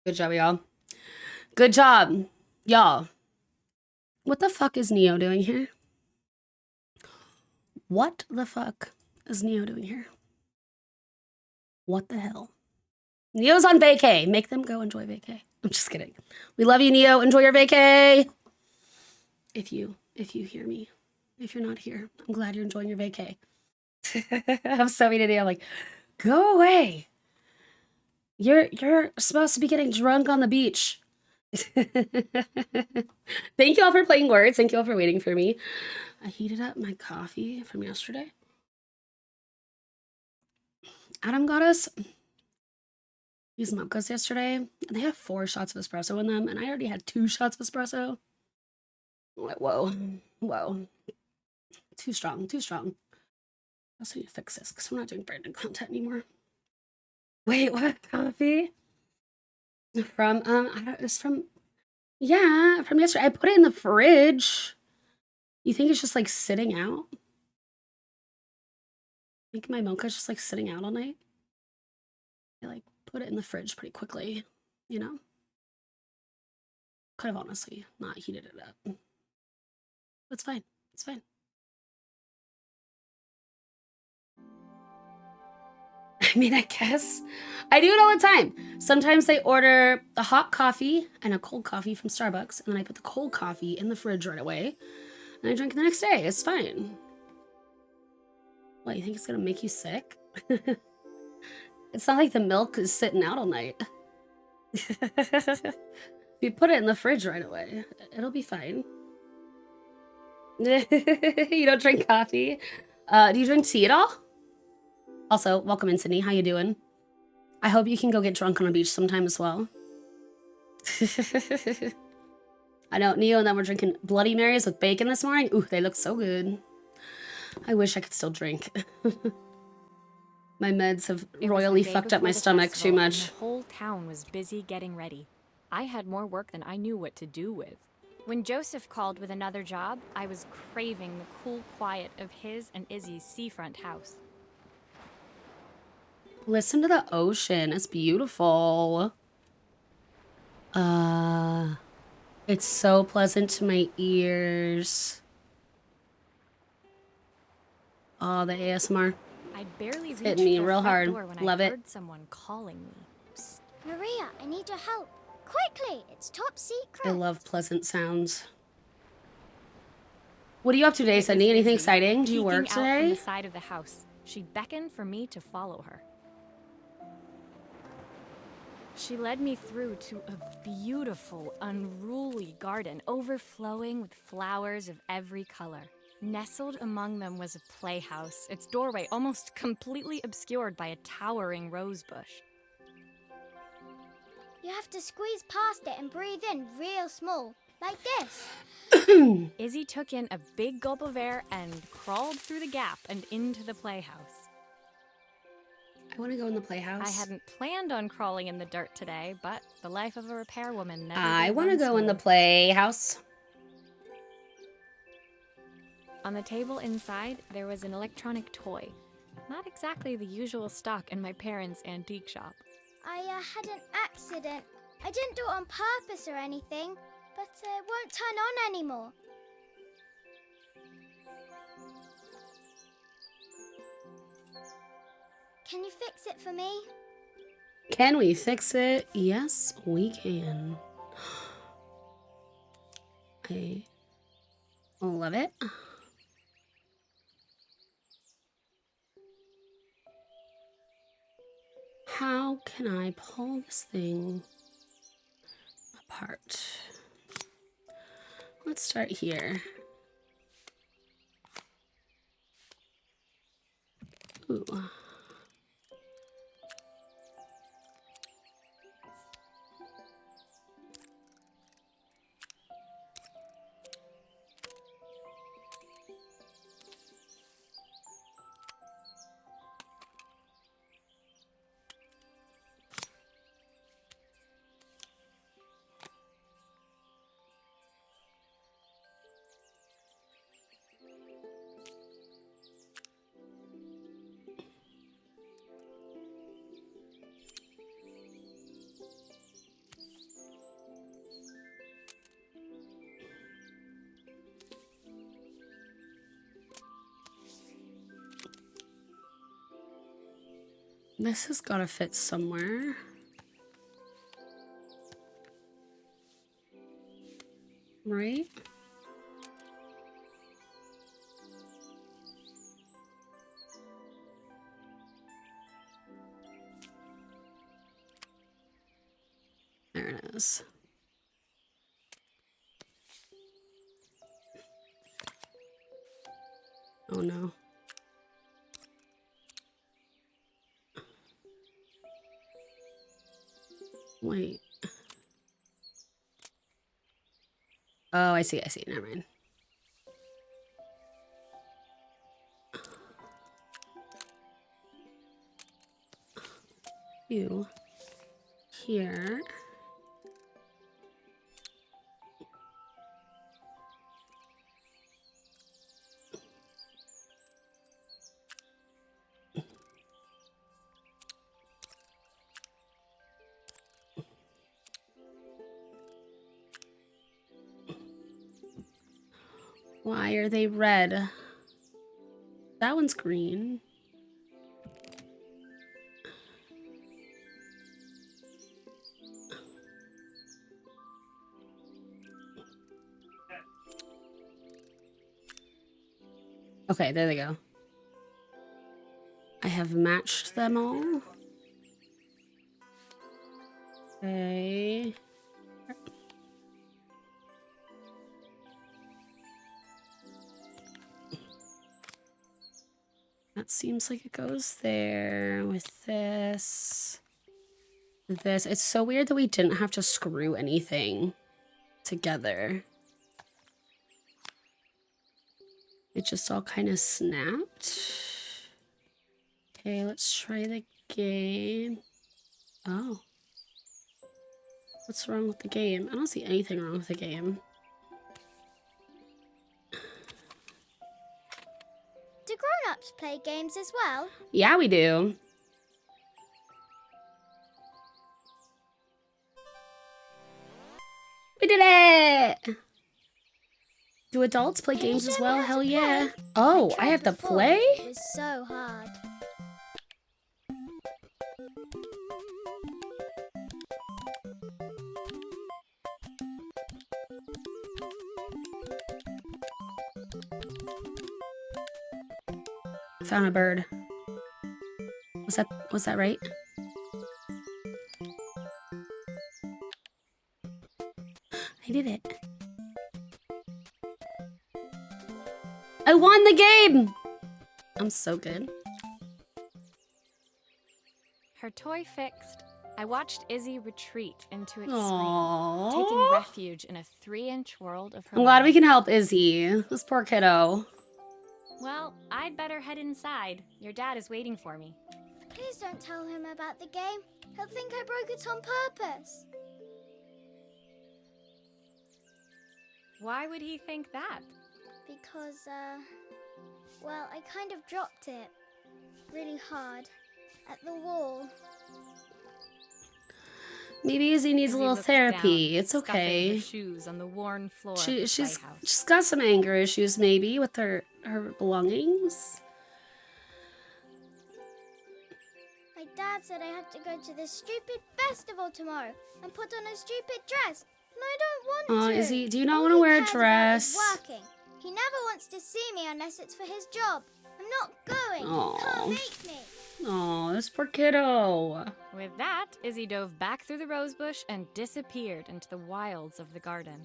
Good job, y'all. Good job, y'all. What the fuck is Neo doing here? What the fuck is Neo doing here? What the hell? Neo's on vacay. Make them go enjoy vacay. I'm just kidding. We love you, Neo. Enjoy your vacay. If you hear me, if you're not here, I'm glad you're enjoying your vacay. I'm so mean today. I'm like, go away. You're supposed to be getting drunk on the beach. Thank you all for playing words. Thank you all for waiting for me. I heated up my coffee from yesterday. Adam got us these mochas yesterday, and they have 4 shots of espresso in them, and I already had 2 shots of espresso. I'm like, whoa. Too strong. I also need to fix this because we're not doing branded content anymore. Wait, what? Coffee? From, it's from yesterday. I put it in the fridge. You think it's just like sitting out? I think my mocha's just like sitting out all night. I like put it in the fridge pretty quickly, you know? Could have honestly not heated it up. It's fine. It's fine. I mean, I guess. I do it all the time. Sometimes I order a hot coffee and a cold coffee from Starbucks, and then I put the cold coffee in the fridge right away, and I drink it the next day. It's fine. What, you think it's gonna make you sick? It's not like the milk is sitting out all night. If you put it in the fridge right away, it'll be fine. You don't drink coffee? Do you drink tea at all? Also, welcome in, Sydney. How you doing? I hope you can go get drunk on a beach sometime as well. I know, Neo and them were drinking Bloody Marys with bacon this morning. Ooh, they look so good. I wish I could still drink. My meds have royally fucked up my stomach too much. The whole town was busy getting ready. I had more work than I knew what to do with. When Joseph called with another job, I was craving the cool quiet of his and Izzy's seafront house. Listen to the ocean. It's beautiful. It's so pleasant to my ears. Oh, the ASMR. I barely reached Hitting me the real front hard. door when Love I it. heard someone calling me. Psst, Maria, I need your help. Quickly, it's top secret. I love pleasant sounds. What are you up to today, It was Sydney? Anything Izzy, exciting? Do you peeking work out from the today? side of the house. She beckoned for me to follow her. She led me through to a beautiful, unruly garden overflowing with flowers of every color. Nestled among them was a playhouse, its doorway almost completely obscured by a towering rose bush. You have to squeeze past it and breathe in real small, like this. Izzy took in a big gulp of air and crawled through the gap and into the playhouse. I want to go in the playhouse. I hadn't planned on crawling in the dirt today, but the life of a repairwoman never I did want to run go in the smooth. playhouse. On the table inside, there was an electronic toy. Not exactly the usual stock in my parents' antique shop. I had an accident. I didn't do it on purpose or anything, but it won't turn on anymore. Can you fix it for me? Can we fix it? Yes, we can. I love it. How can I pull this thing apart? Let's start here. Ooh. This has got to fit somewhere. Right? There it is. Oh no. Wait. Oh, I see. Never mind. You here. Why are they red? That one's green. Okay, there they go. I have matched them all. Okay. That seems like it goes there with this. This. It's so weird that we didn't have to screw anything together. It just all kind of snapped. Okay, let's try the game. Oh. What's wrong with the game? I don't see anything wrong with the game. Do grown-ups play games as well? Yeah, we do. We did it! Do adults play games as well? Hell yeah. Oh, I have to play? It was so hard. Found a bird. Was that right? I did it. I won the game! I'm so good. Her toy fixed, I watched Izzy retreat into its Aww. screen, taking refuge in a 3-inch world of her I'm glad we life. can help Izzy. This poor kiddo. Well, I'd better head inside. Your dad is waiting for me. Please don't tell him about the game. He'll think I broke it on purpose. Why would he think that? Because, well, I kind of dropped it really hard at the wall. Maybe Izzy needs a Izzy little looked therapy. down, It's scuffing okay. her shoes on the worn floor of She's the playhouse. she's got some anger issues maybe with her belongings. My dad said I had to go to this stupid festival tomorrow and put on a stupid dress. And I don't want to. Izzy, do you not All want to he wear a cares about dress? is working. He never wants to see me unless it's for his job. I'm not going. Aw. You can't make me. Oh, this poor kiddo. With that, Izzy dove back through the rosebush and disappeared into the wilds of the garden.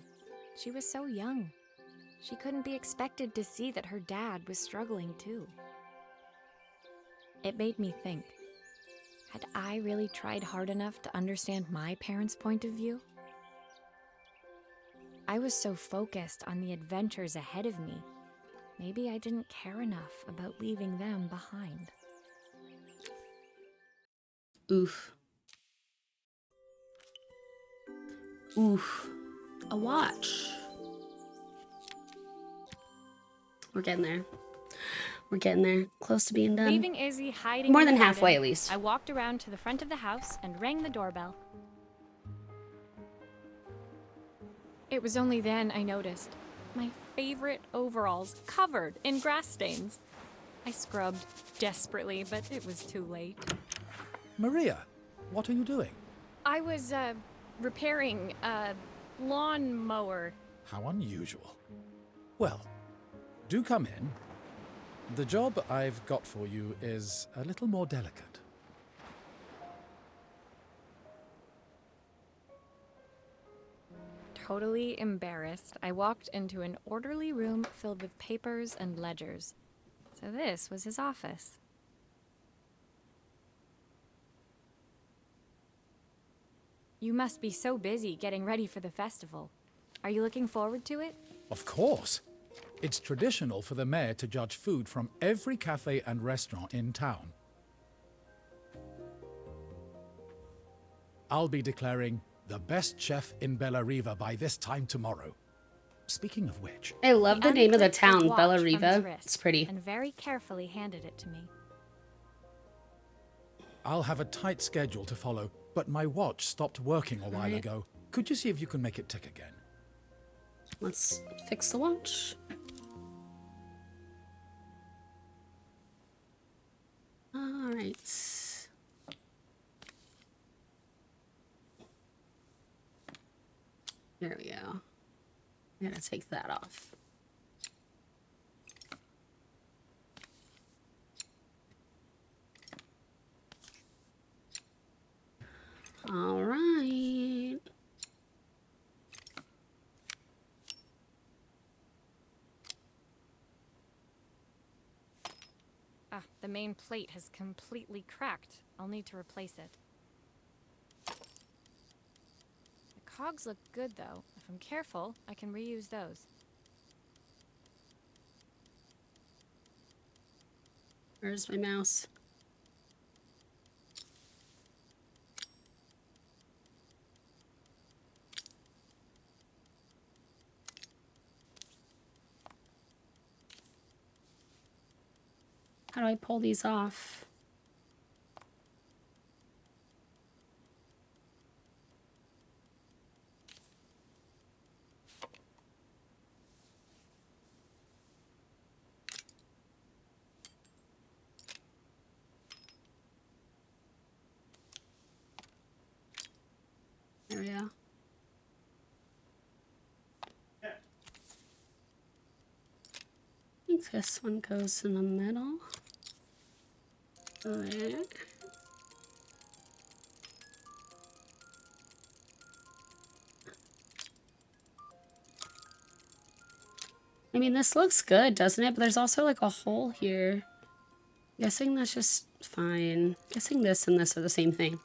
She was so young. She couldn't be expected to see that her dad was struggling too. It made me think, had I really tried hard enough to understand my parents' point of view? I was so focused on the adventures ahead of me. Maybe I didn't care enough about leaving them behind. Oof. Oof. A watch. We're getting there. We're getting there. Close to being done. Leaving Izzy hiding More in than the halfway, garden, at least. I walked around to the front of the house and rang the doorbell. It was only then I noticed my favorite overalls covered in grass stains. I scrubbed desperately, but it was too late. Maria, what are you doing? I was, repairing a lawn mower. How unusual. Well, do come in. The job I've got for you is a little more delicate. Totally embarrassed, I walked into an orderly room filled with papers and ledgers. So this was his office. You must be so busy getting ready for the festival. Are you looking forward to it? Of course. It's traditional for the mayor to judge food from every cafe and restaurant in town. I'll be declaring the best chef in Bella Riva by this time tomorrow. Speaking of which, I love the name of the unclipped his town, watch Bella from his Riva. wrist It's pretty. And very carefully handed it to me. I'll have a tight schedule to follow, but my watch stopped working a while ago. Could you see if you can make it tick again? Let's fix the watch. All right. There we go. I'm gonna take that off. All right. Ah, the main plate has completely cracked. I'll need to replace it. The cogs look good, though. If I'm careful, I can reuse those. Where's my mouse? How do I pull these off? There we go. I think this one goes in the middle. There. I mean, this looks good, doesn't it? But there's also like a hole here. Guessing that's just fine. Guessing this and this are the same thing.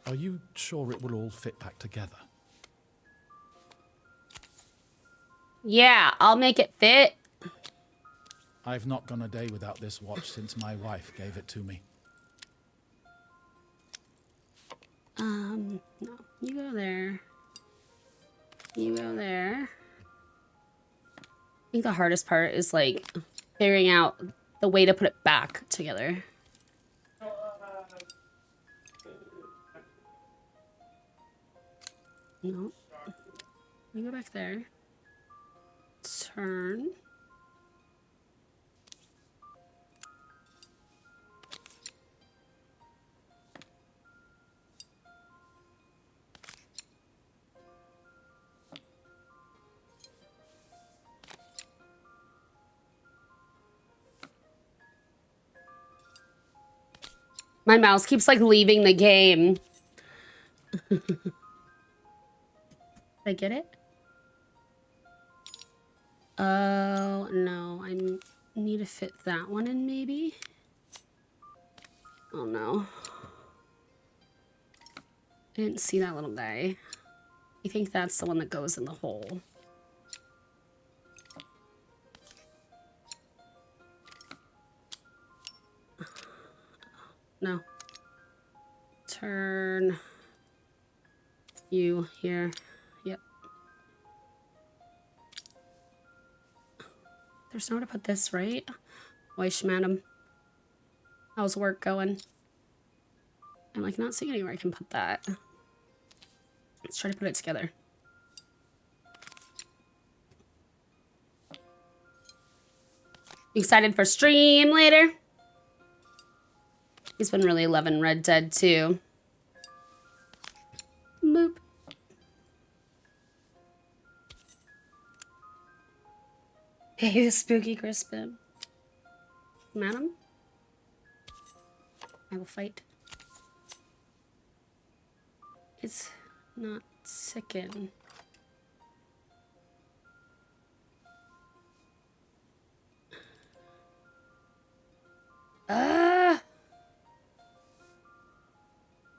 Are you sure it will all fit back together? Yeah, I'll make it fit. I've not gone a day without this watch since my wife gave it to me. No, you go there. You go there. I think the hardest part is like figuring out the way to put it back together. No. You go back there. Turn. My mouse keeps like leaving the game. Did I get it? Oh, no. I need to fit that one in, maybe? Oh, no. I didn't see that little guy. I think that's the one that goes in the hole. No. Turn. You here. Yep. There's nowhere to put this, right? Wesh, madam. How's work going? I'm like not seeing anywhere I can put that. Let's try to put it together. Excited for stream later? He's been really loving Red Dead too. Boop. Hey, spooky Crispin. Madam? I will fight. It's not sicken.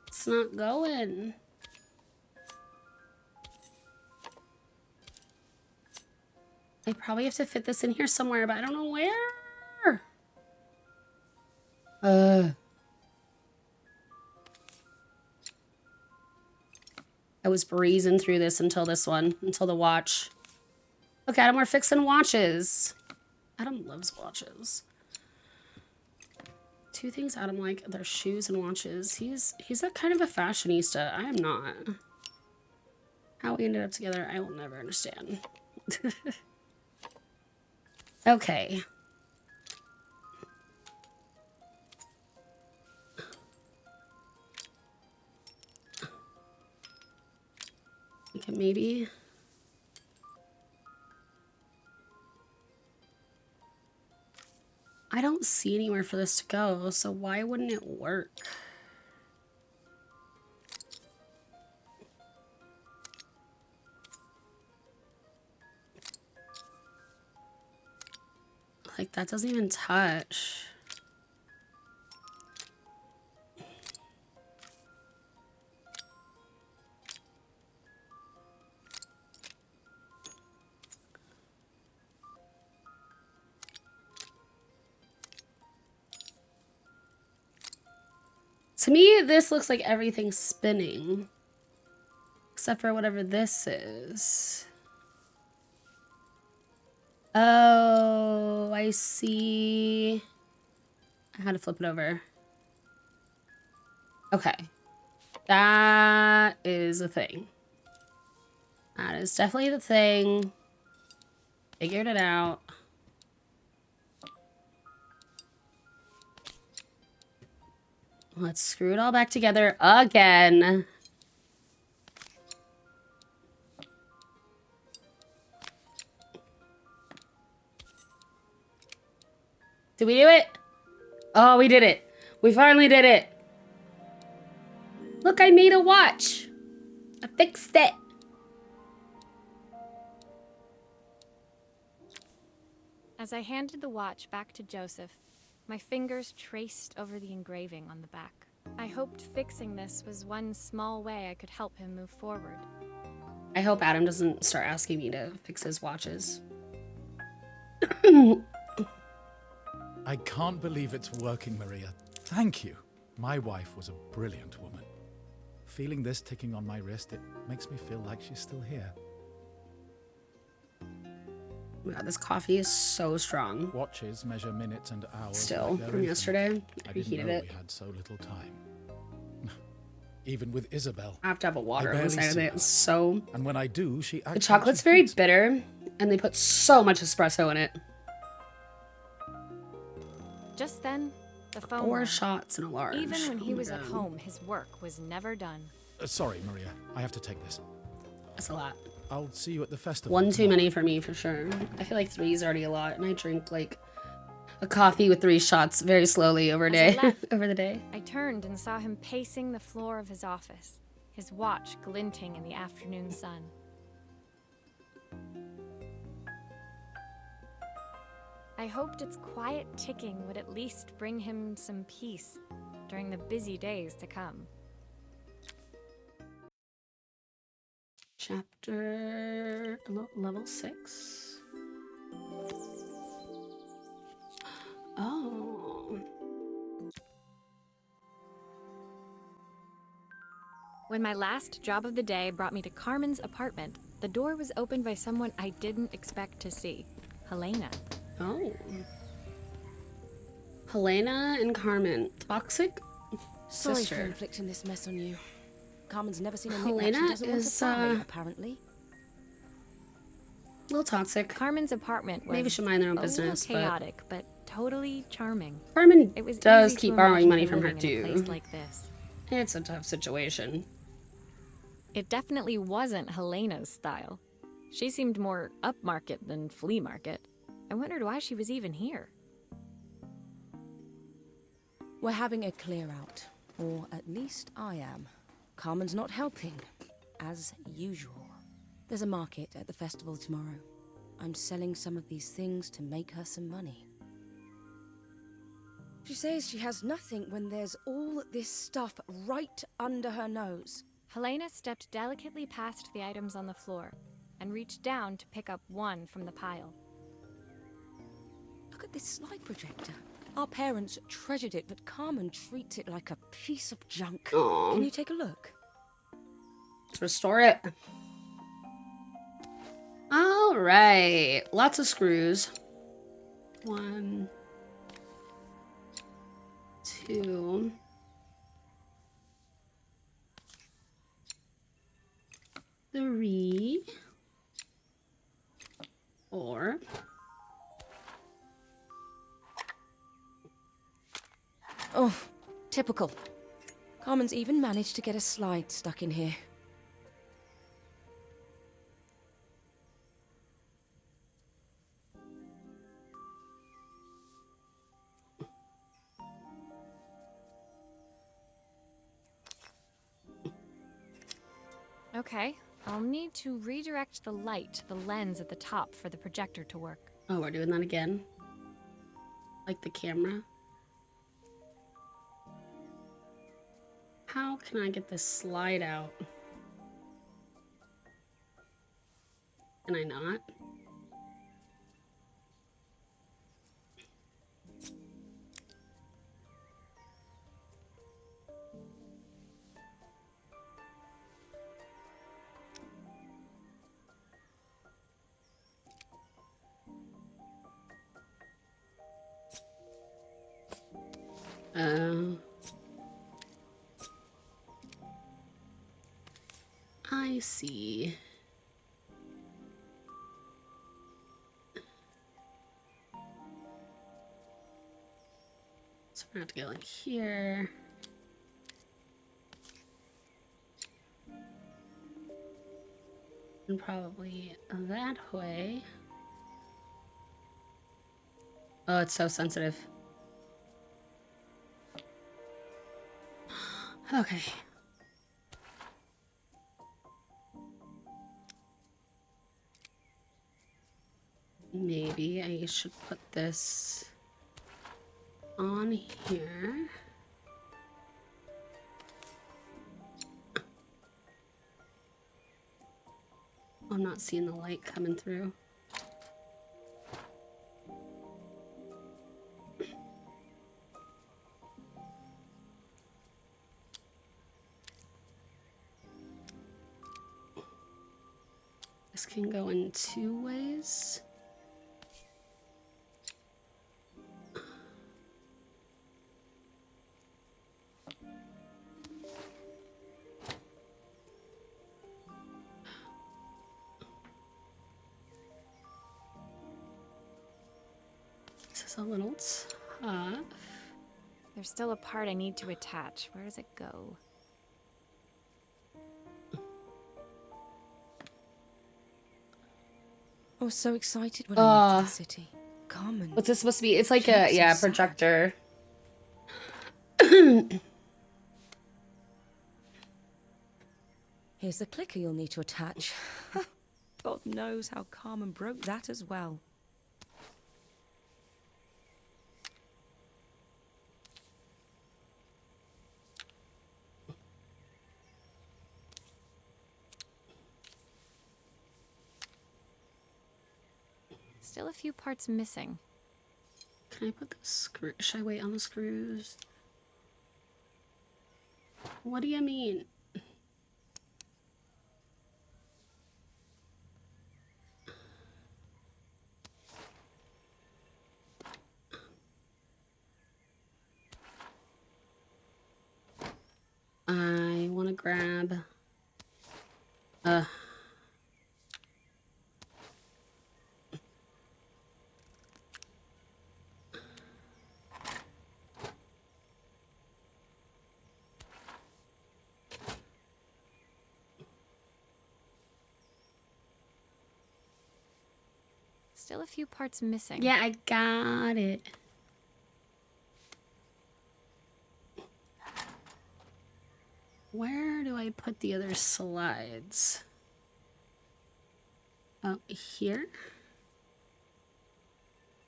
It's not going. I probably have to fit this in here somewhere, but I don't know where. I was breezing through this until this one, until the watch. Okay, Adam, we're fixing watches. Adam loves watches. Two things Adam like, their shoes and watches. He's a kind of a fashionista. I am not. How we ended up together, I will never understand. Okay. Okay, maybe. I don't see anywhere for this to go, so why wouldn't it work? Like, that doesn't even touch. To me, this looks like everything's spinning. Except for whatever this is. Oh, I see. I had to flip it over. Okay. That is a thing. That is definitely the thing. Figured it out. Let's screw it all back together again. Did we do it? Oh, we did it. We finally did it. Look, I made a watch. I fixed it. As I handed the watch back to Joseph, my fingers traced over the engraving on the back. I hoped fixing this was one small way I could help him move forward. I hope Adam doesn't start asking me to fix his watches. I can't believe it's working, Maria. Thank you. My wife was a brilliant woman. Feeling this ticking on my wrist, it makes me feel like she's still here. Oh my God, this coffee is so strong. Watches measure minutes and hours. Still, like they're from yesterday. I I didn't reheated know it. we had so little time. Even with Isabel. I have to have a water I on the barely side of see it. her. It's so... And when I do, she acts The chocolate's like she very hates me. bitter, and they put so much espresso in it. Just then, the phone 4 rang. shots in a large. Even when he Oh my was at God. home, his work was never done. Sorry, Maria. I have to take this. That's a lot. I'll see you at the festival. One too tomorrow. many for me, for sure. I feel like 3 is already a lot, and I drink, like, a coffee with 3 shots very slowly over a As I day. left, over the day. I turned and saw him pacing the floor of his office, his watch glinting in the afternoon sun. I hoped its quiet ticking would at least bring him some peace during the busy days to come. Chapter... level 6. Oh. When my last job of the day brought me to Carmen's apartment, the door was opened by someone I didn't expect to see, Helena. Oh. Helena and Carmen. Toxic? Sorry for sister. inflicting this mess on you. Carmen's never seen a Helena knick-knack she doesn't want to is, buy, apparently. A little toxic. Carmen's apartment was Maybe should mind their own a business, little chaotic, but totally charming. Carmen It was does easy to keep borrowing imagine money her from her living in a too. place like this. It's a tough situation. It definitely wasn't Helena's style. She seemed more upmarket than flea market. I wondered why she was even here. We're having a clear out. Or at least I am. Carmen's not helping, as usual. There's a market at the festival tomorrow. I'm selling some of these things to make her some money. She says she has nothing when there's all this stuff right under her nose. Helena stepped delicately past the items on the floor and reached down to pick up one from the pile. Look at this slide projector. Our parents treasured it, but Carmen treats it like a piece of junk. Aw. Can you take a look? Let's restore it. All right. Lots of screws. 1, 2. 3. 4. Oh, typical. Carmen's even managed to get a slide stuck in here. Okay, I'll need to redirect the light to the lens at the top for the projector to work. Oh, we're doing that again. Like the camera. How can I get this slide out? Can I not? I see. So we're gonna have to go like here. And probably that way. Oh, it's so sensitive. Okay. Maybe I should put this on here. I'm not seeing the light coming through. This can go in 2 ways. This is a little tough. There's still a part I need to attach. Where does it go? I was so excited when I moved to the city. Carmen. What's this supposed to be? It's like She a, looks yeah, so sad. projector. Here's the clicker you'll need to attach. God knows how Carmen broke that as well. Still a few parts missing. Can I put the screw? Should I wait on the screws? What do you mean? grab... Still a few parts missing. Yeah, I got it. Where do I put the other slides? Oh, here?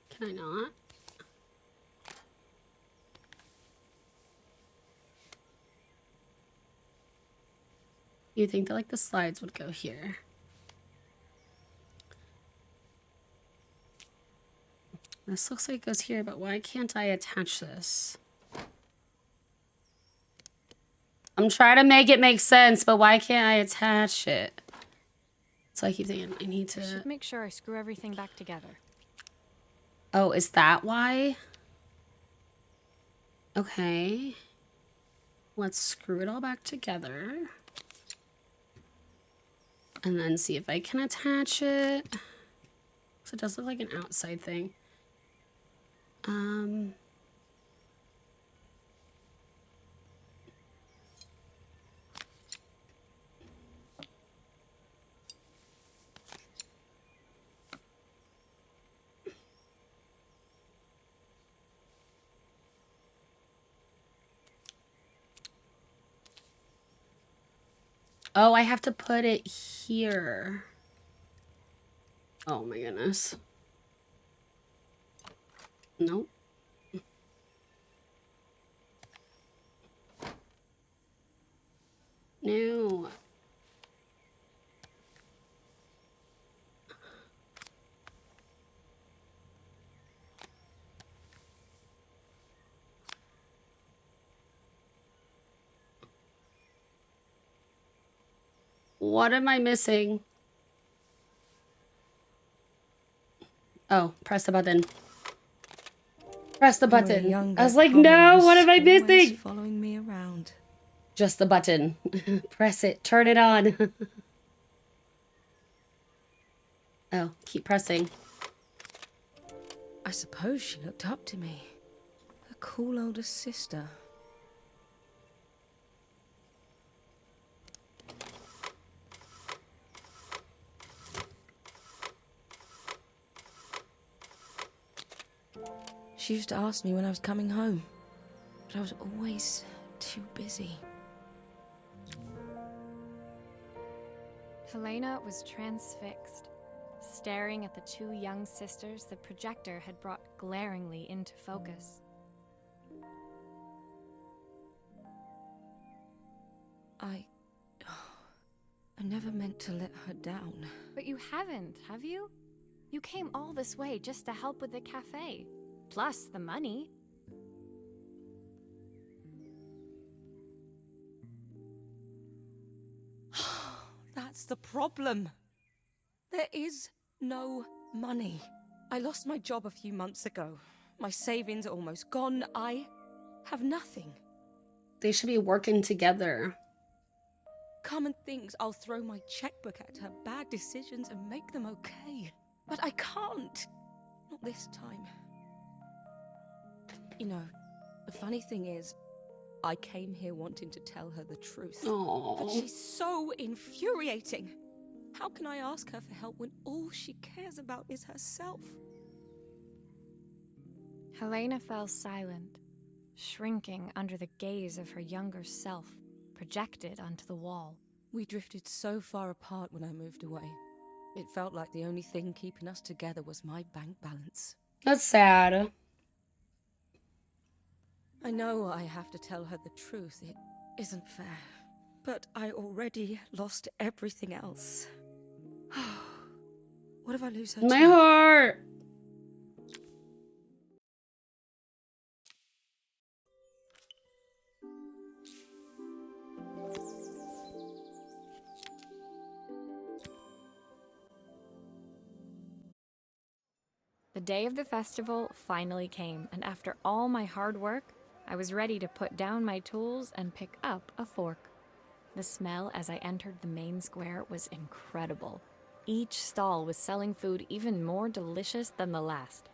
Can I not? You think that like the slides would go here? This looks like it goes here, but why can't I attach this? I'm trying to make it make sense, but why can't I attach it? So I keep thinking I need I to... should make sure I screw everything back together. Oh, is that why? Okay. Let's screw it all back together. And then see if I can attach it. So it does look like an outside thing. Oh, I have to put it here. Oh my goodness. Nope. No. What am I missing? Oh, press the button. Press the button. I was like, no, what am I missing? Following me around. Just the button. Press it. Turn it on. Oh, keep pressing. I suppose she looked up to me. A cool older sister. She used to ask me when I was coming home, but I was always too busy. Helena was transfixed, staring at the two young sisters the projector had brought glaringly into focus. I never meant to let her down. But you haven't, have you? You came all this way just to help with the cafe. Plus the money. That's the problem. There is no money. I lost my job a few months ago. My savings are almost gone. I have nothing. They should be working together. Carmen thinks I'll throw my checkbook at her bad decisions and make them okay. But I can't. Not this time. You know, the funny thing is, I came here wanting to tell her the truth. Oh. But she's so infuriating. How can I ask her for help when all she cares about is herself? Helena fell silent, shrinking under the gaze of her younger self, projected onto the wall. We drifted so far apart when I moved away. It felt like the only thing keeping us together was my bank balance. That's sad. I know I have to tell her the truth. It isn't fair. But I already lost everything else. What if I lose her My too? heart. The day of the festival finally came, and after all my hard work, I was ready to put down my tools and pick up a fork. The smell as I entered the main square was incredible. Each stall was selling food even more delicious than the last.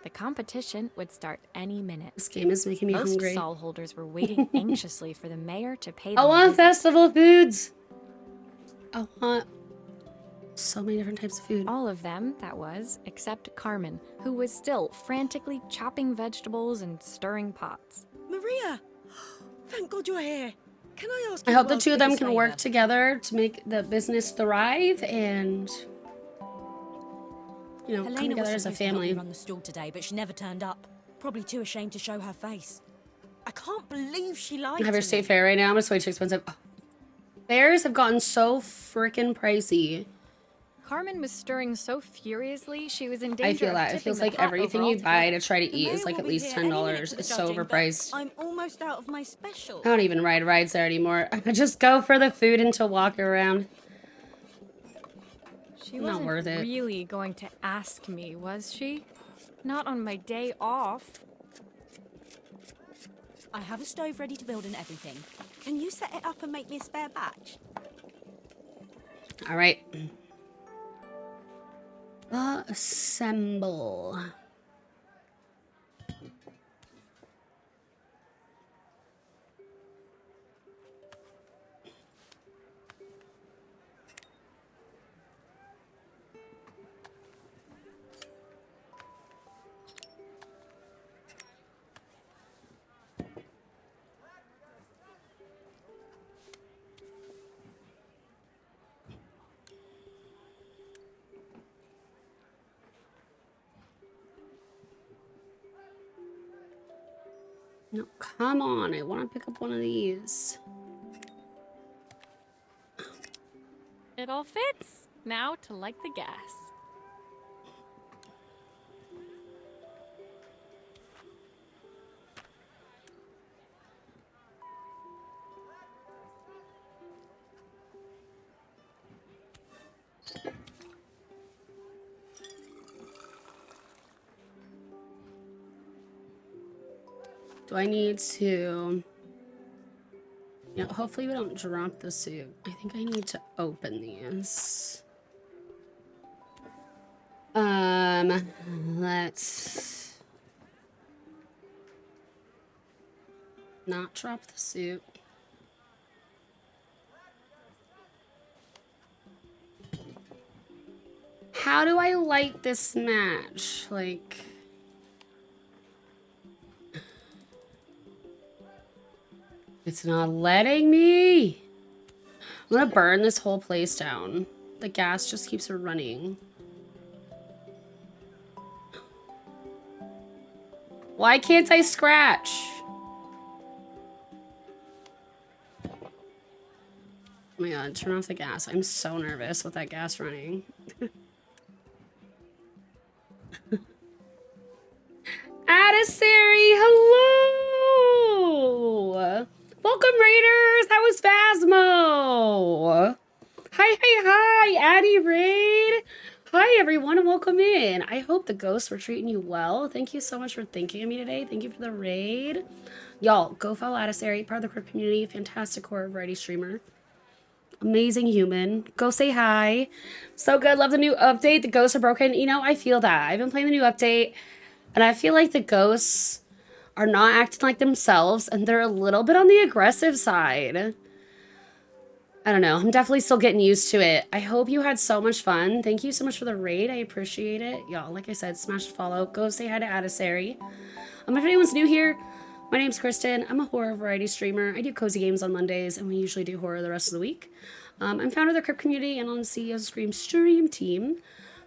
The competition would start any minute. This game is making me Most hungry. stall holders were waiting anxiously for the mayor to pay them I a want visit. festival foods. I want so many different types of food. All of them, that was, except Carmen, who was still frantically chopping vegetables and stirring pots. Maria! Thank God you're here. Can I ask I you hope the world's two of them biggest can work favour? together to make the business thrive and, you know, come Helena was together as a supposed to help me family. run the stall today, but she never turned up. Probably too ashamed to show her face. I can't believe she lied Have to your me. state fair right now. It's way too expensive. Oh. Fairs have gotten so freaking pricey. Carmen was stirring so furiously she was in danger I feel of that. It tipping feels the like pot everything over you buy altogether. to try to The eat mayor is like will at be least here any minute $10. for the It's so judging, but overpriced. I'm almost out of my special. I don't even ride rides there anymore. I just go for the food and to walk around. She Not wasn't worth it. really going to ask me, was she? Not on my day off. I have a stove ready to build and everything. Can you set it up and make me a spare batch? All right. Assemble. No, come on. I want to pick up one of these. It all fits. Now to light the gas. Do I need to... Yeah, hopefully we don't drop the suit. I think I need to open these. Let's not drop the suit. How do I light this match? Like... It's not letting me. I'm gonna burn this whole place down. The gas just keeps running. Why can't I scratch? Oh my god, turn off the gas. I'm so nervous with that gas running. Adisari, hello! Welcome, Raiders! How was Phasmo? Hi, Addie Raid! Hi, everyone, and welcome in. I hope the ghosts were treating you well. Thank you so much for thinking of me today. Thank you for the raid. Y'all, go follow Adisari, part of the Crypt community. Fantastic horror variety streamer. Amazing human. Go say hi. So good. Love the new update. The ghosts are broken. You know, I feel that. I've been playing the new update. And I feel like the ghosts are not acting like themselves, and they're a little bit on the aggressive side. I don't know. I'm definitely still getting used to it. I hope you had so much fun. Thank you so much for the raid. I appreciate it. Y'all, like I said, smash the follow. Go say hi to Adisari. If anyone's new here, my name's Kristen. I'm a horror variety streamer. I do cozy games on Mondays, and we usually do horror the rest of the week. I'm founder of the Crypt community and on the CEO's Scream stream team.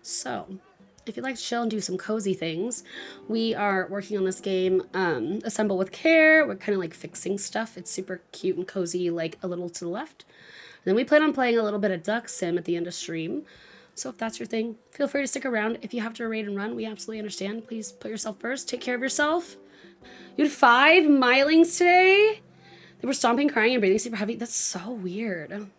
So... if you'd like to chill and do some cozy things, we are working on this game, Assemble with Care. We're kind of like fixing stuff. It's super cute and cozy, like a little to the left. And then we plan on playing a little bit of Duck Sim at the end of stream. So if that's your thing, feel free to stick around. If you have to raid and run, we absolutely understand. Please put yourself first. Take care of yourself. You had 5 milings today? They were stomping, crying, and breathing super heavy. That's so weird.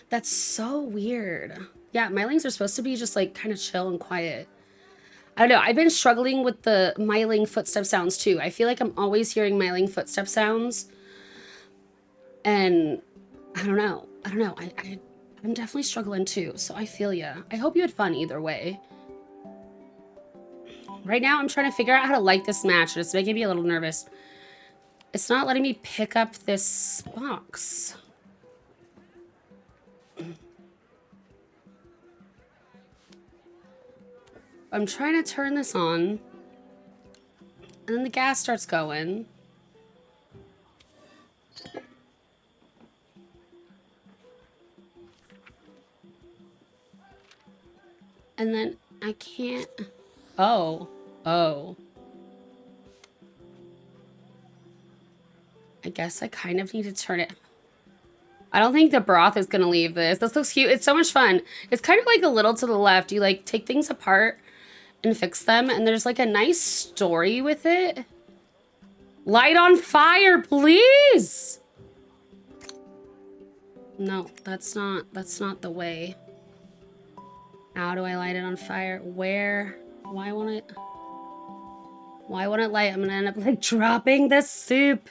That's so weird. Yeah, Mylings are supposed to be just like kind of chill and quiet. I don't know. I've been struggling with the Myling footstep sounds too. I feel like I'm always hearing Myling footstep sounds. And I don't know. I'm definitely struggling too, so I feel ya. I hope you had fun either way. Right now, I'm trying to figure out how to like this match. It's making me a little nervous. It's not letting me pick up this box. I'm trying to turn this on. And then the gas starts going. And then I can't. Oh. I guess I kind of need to turn it. I don't think the broth is gonna leave this. This looks cute. It's so much fun. It's kind of like a little to the left. You like take things apart and fix them, and there's like a nice story with it. Light on fire, please. No, that's not the way. How do I light it on fire? Where? Why won't it light? I'm gonna end up like dropping the soup.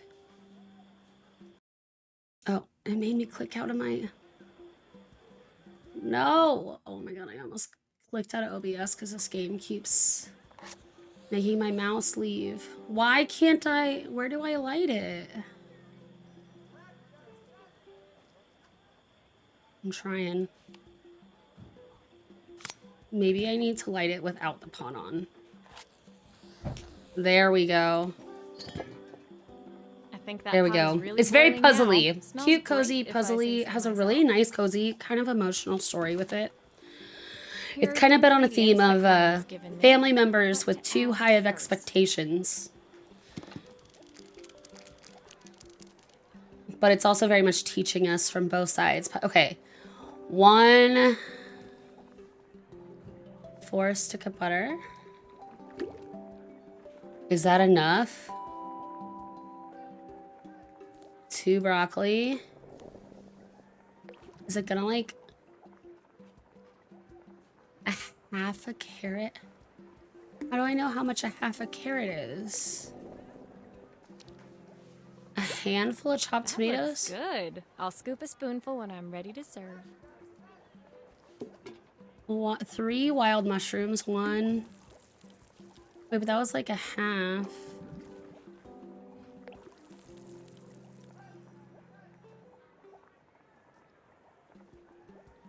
Oh, it made me click out of my... No! Oh my god, I almost clicked out of OBS because this game keeps making my mouse leave. Why can't I... Where do I light it? I'm trying. Maybe I need to light it without the pot on. There we go. I think that there we go. Really it's very boiling puzzly. now. Cute, cozy, Great, if I say puzzly. so Has a myself. really nice, cozy, kind of emotional story with it. Here It's are kind the of been on a ingredients theme that of Carmen's given me. family members What with to too add high of first? expectations. But it's also very much teaching us from both sides. Okay. 1 4 stick of butter. Is that enough? 2 broccoli. Is it gonna like a half a carrot? How do I know how much a half a carrot is? A handful of chopped That tomatoes? looks good. I'll scoop a spoonful when I'm ready to serve. 3 wild mushrooms. 1. Wait, but that was like a half.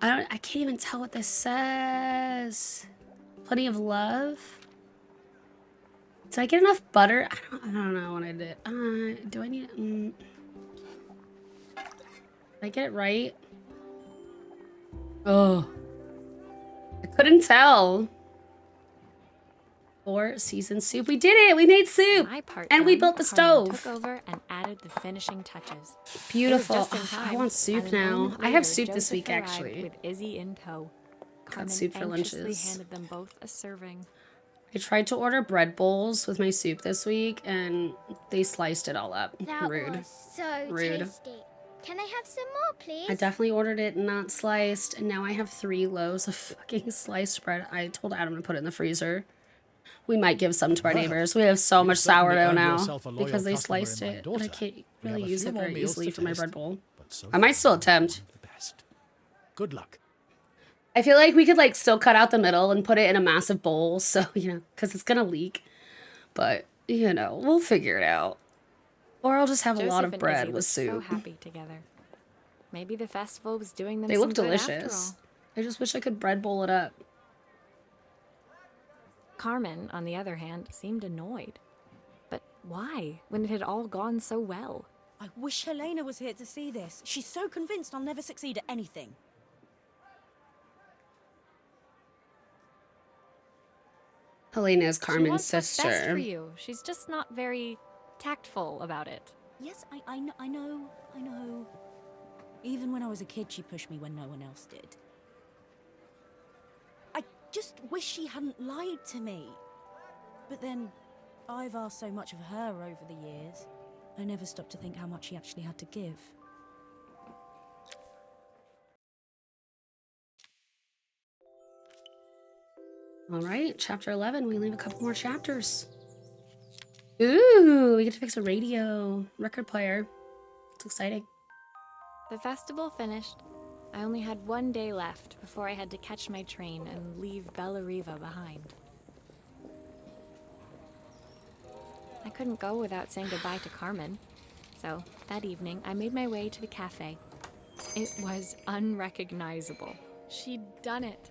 I can't even tell what this says. Plenty of love. Did I get enough butter? I don't know what I did. Do I need... Did I get it right? Oh. I couldn't tell. 4 seasoned soup. We did it! We made soup! My part And we done, built the Carmen stove. took over and added the finishing touches. Beautiful. It was just in Ugh, I time, want soup and a now. moment I have later, soup this Joseph week, arrived actually. With Izzy in tow. Carmen soup for anxiously lunches. handed them both a serving. I tried to order bread bowls with my soup this week, and they sliced it all up. That Rude. was so Rude. tasty. Can I have some more, please? I definitely ordered it not sliced, and now I have 3 loaves of fucking sliced bread. I told Adam to put it in the freezer. We might give some to our Well, neighbors. We have so you've much certainly sourdough earned now yourself a loyal because they customer in sliced my it, but I daughter. can't We really have a use few it more very meals easily to for my taste, bread bowl. but so I might still far, attempt. the best. Good luck. I feel like we could like still cut out the middle and put it in a massive bowl, so because it's gonna leak. But we'll figure it out. Or I'll just have a lot Joseph of and bread Izzy with looked so soup. happy together. Maybe the festival was doing them They some look good after delicious. all. I just wish I could bread bowl it up. Carmen, on the other hand, seemed annoyed. But why, when it had all gone so well? I wish Helena was here to see this. She's so convinced I'll never succeed at anything. Helena is She Carmen's wants what's best for sister. you. She's just not very tactful about it. Yes, I know. Even when I was a kid, she pushed me when no one else did. I just wish she hadn't lied to me. But then, I've asked so much of her over the years. I never stopped to think how much she actually had to give. All right, chapter 11. We leave a couple more chapters. Ooh, we get to fix a radio record player. It's exciting. The festival finished. I only had one day left before I had to catch my train and leave Bella Riva behind. I couldn't go without saying goodbye to Carmen. So, that evening, I made my way to the cafe. It was unrecognizable. She'd done it.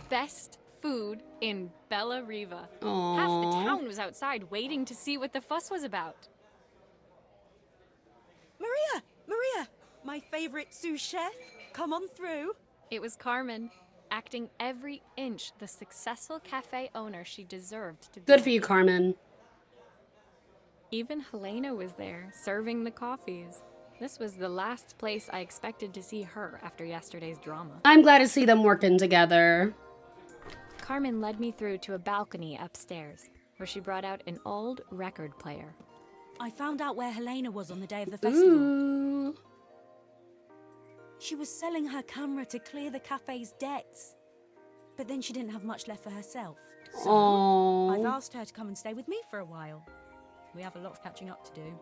Best food in Bella Riva. Half the Aww. town was outside waiting to see what the fuss was about. Maria, my favorite sous chef. Come on through. It was Carmen, acting every inch the successful cafe owner she deserved to be. Good for you, Carmen. Even Helena was there, serving the coffees. This was the last place I expected to see her after yesterday's drama. I'm glad to see them working together. Carmen led me through to a balcony upstairs, where she brought out an old record player. I found out where Helena was on the day of the festival. Ooh. She was selling her camera to clear the cafe's debts. But then she didn't have much left for herself. So Aww. I've asked her to come and stay with me for a while. We have a lot of catching up to do.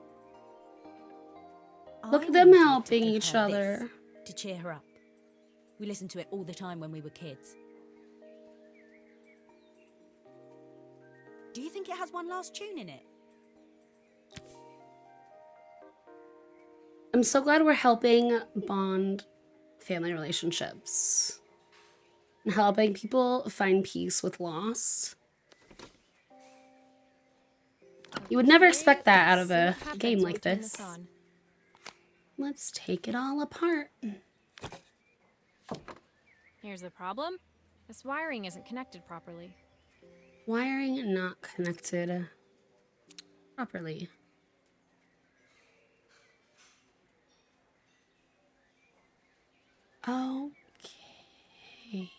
Look I at them wanted to helping give each her other. this to cheer her up. We listened to it all the time when we were kids. Do you think it has one last tune in it? I'm so glad we're helping bond family relationships and helping people find peace with loss. You would never expect that out of a game like this. Let's take it all apart. Here's the problem. This wiring isn't connected properly. Wiring not connected properly. Okay.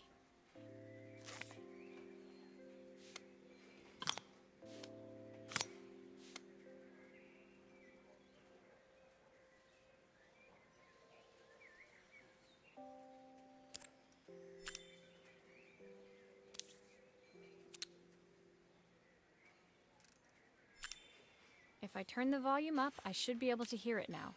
If I turn the volume up, I should be able to hear it now.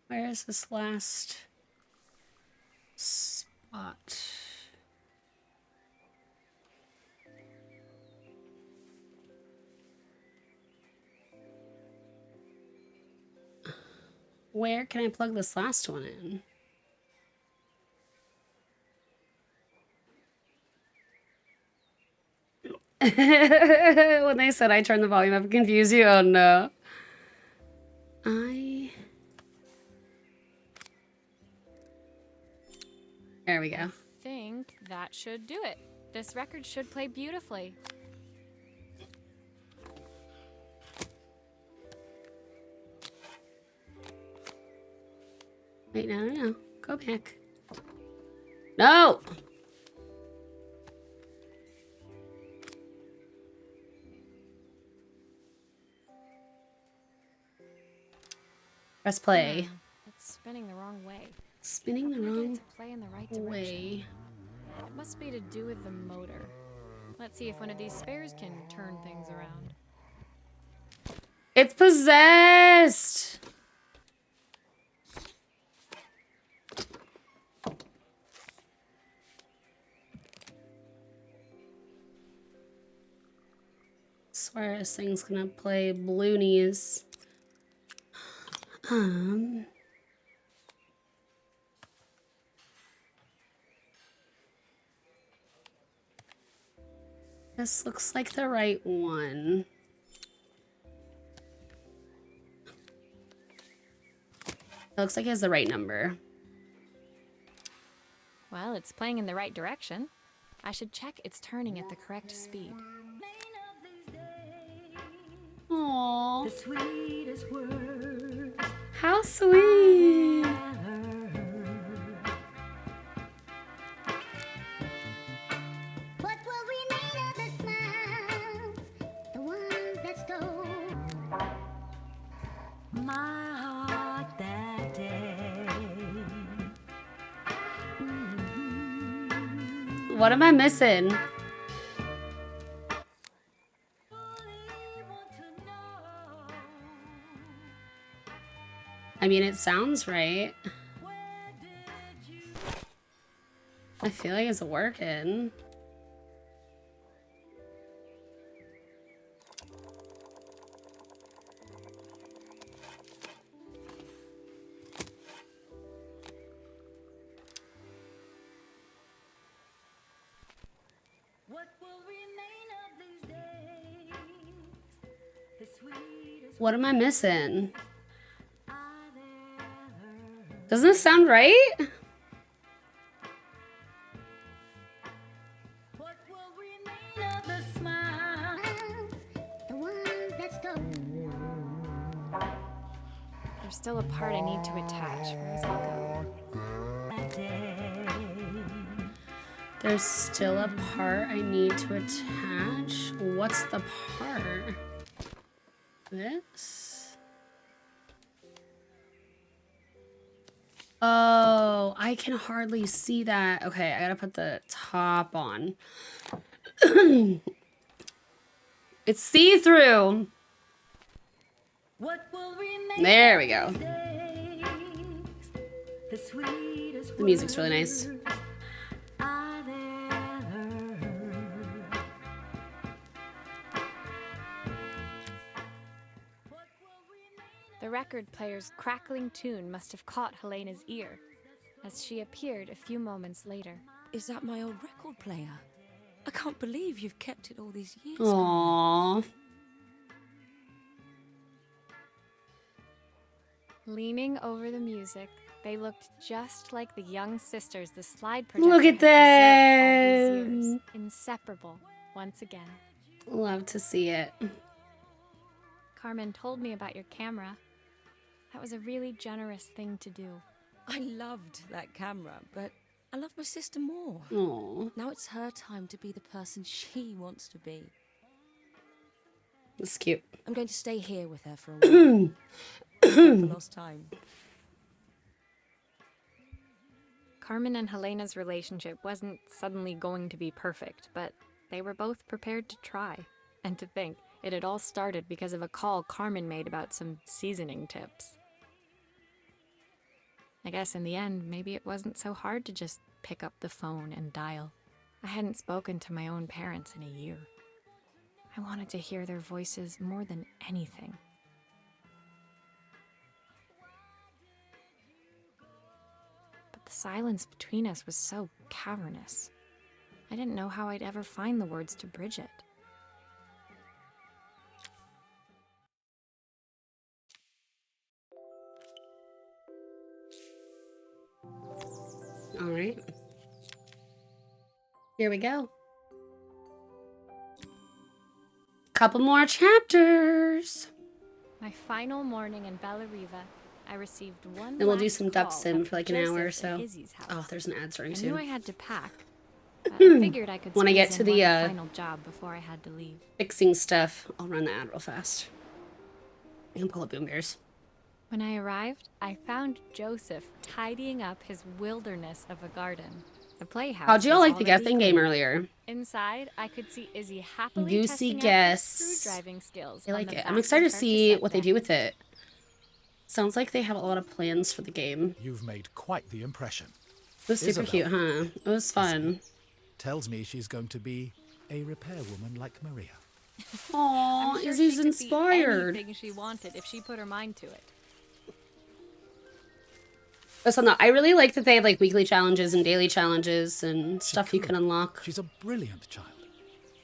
Where is this last spot? Where can I plug this last one in? When they said I turned the volume up, confuse you? Oh no. There we go. I think that should do it. This record should play beautifully. Wait, no. Go back. No! Press play. It's spinning the wrong way. Spinning the How can I get wrong it to play in the right direction? way. It must be to do with the motor. Let's see if one of these spares can turn things around. It's possessed! Swear this thing's gonna play Bloonies. This looks like the right one. It looks like it has the right number. Well, it's playing in the right direction. I should check it's turning at the correct speed. Aww. The sweetest words How sweet. What will remain of the smiles, the ones that stole my heart that day. What am I missing? I mean, it sounds right. I feel like it's working. What am I missing? Doesn't this sound right? There's still a part I need to attach. Where does it go? There's still a part I need to attach. What's the part? This? Oh, I can hardly see that. Okay, I gotta put the top on. It's see-through. There we go. The music's really nice. The record player's crackling tune must have caught Helena's ear, as she appeared a few moments later. Is that my old record player? I can't believe you've kept it all these years. Aww. Leaning over the music, they looked just like the young sisters the slide projector Look at had preserved all these years. them. Inseparable, once again. Love to see it. Carmen told me about your camera. That was a really generous thing to do. I loved that camera, but I love my sister more. Aww. Now it's her time to be the person she wants to be. That's cute. I'm going to stay here with her for a while. For lost time. Carmen and Helena's relationship wasn't suddenly going to be perfect, but they were both prepared to try. And to think, it had all started because of a call Carmen made about some seasoning tips. I guess in the end, maybe it wasn't so hard to just pick up the phone and dial. I hadn't spoken to my own parents in a year. I wanted to hear their voices more than anything. But the silence between us was so cavernous. I didn't know how I'd ever find the words to bridge it. All right. Here we go. Couple more chapters. My final morning in Bella Riva, I received one. Then we'll do last some duck call sim up for like an Joseph hour or at so. Izzy's house. Oh, there's an ad starting I knew I soon. had to pack, but I figured I could When I get squeeze to in the one final job before I had to leave. fixing stuff, I'll run the ad real fast. I can pull up Boom Bears. When I arrived, I found Joseph tidying up his wilderness of a garden. The playhouse. How'd you all was like the already guessing game clean. earlier? Inside, I could see Izzy happily Goosey testing out guess. his screw driving skills. I on like the it. back I'm of excited to her see cassette what they deck. do with it. Sounds like they have a lot of plans for the game. You've made quite the impression. It was super Isabel. cute, huh? It was fun. Tells me she's going to be a repairwoman like Maria. Aw, I'm sure Izzy's she could be inspired. anything she wanted if she put her mind to it. So no, I really like that they have like weekly challenges and daily challenges and stuff you could. can unlock. She's a brilliant child.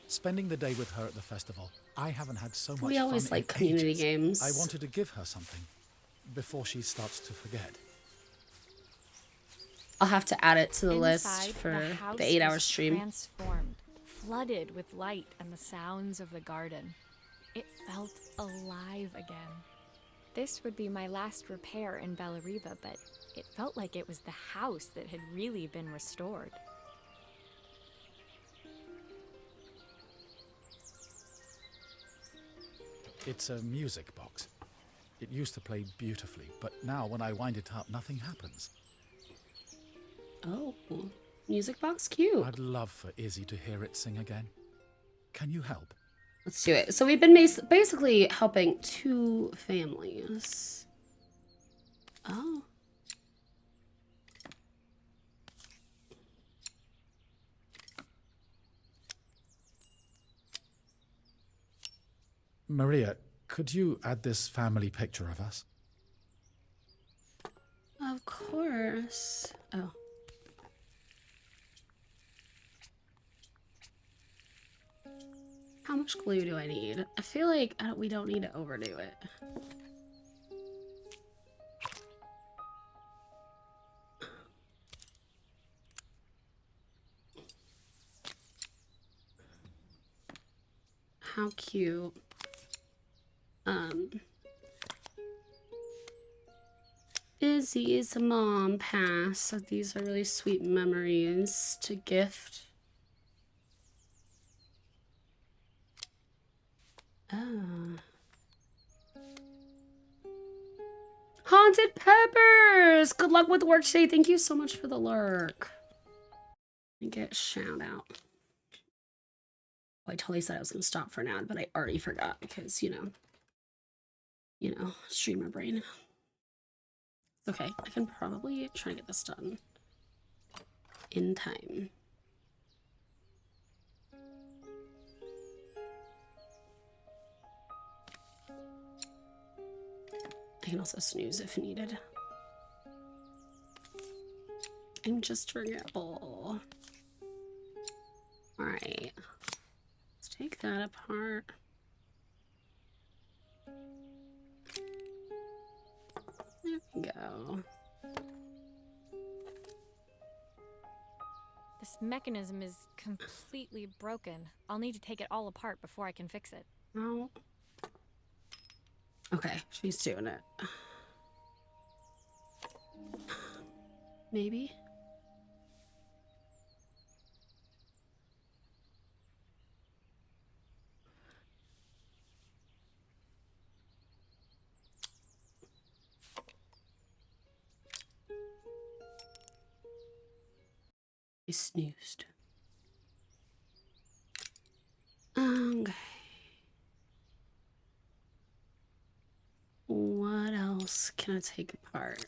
Spending the day with her at the festival, I haven't had so much fun. We always in like community ages. games. I wanted to give her something before she starts to forget. I'll have to add it to the list Inside, for house the 8-hour was stream. transformed, flooded with light and the sounds of the garden. It felt alive again. This would be my last repair in Bella Riva, but it felt like it was the house that had really been restored. It's a music box. It used to play beautifully, but now when I wind it up, nothing happens. Oh, music box, cute. I'd love for Izzy to hear it sing again. Can you help? Let's do it. So we've been basically helping two families. Oh. Maria, could you add this family picture of us? Of course. Oh. How much glue do I need? I feel like we don't need to overdo it. How cute. Izzy's mom passed, so these are really sweet memories to gift. Oh. Haunted Peppers! Good luck with work today. Thank you so much for the lurk. And get a shout out. Oh, I totally said I was going to stop for an ad, but I already forgot because, you know, streamer brain. Okay, I can probably try to get this done in time. I can also snooze if needed. I'm just forgetful. Alright. Let's take that apart. There we go. This mechanism is completely broken. I'll need to take it all apart before I can fix it. Oh. Okay, she's doing it. Maybe? I snoozed. Okay. What else can I take apart?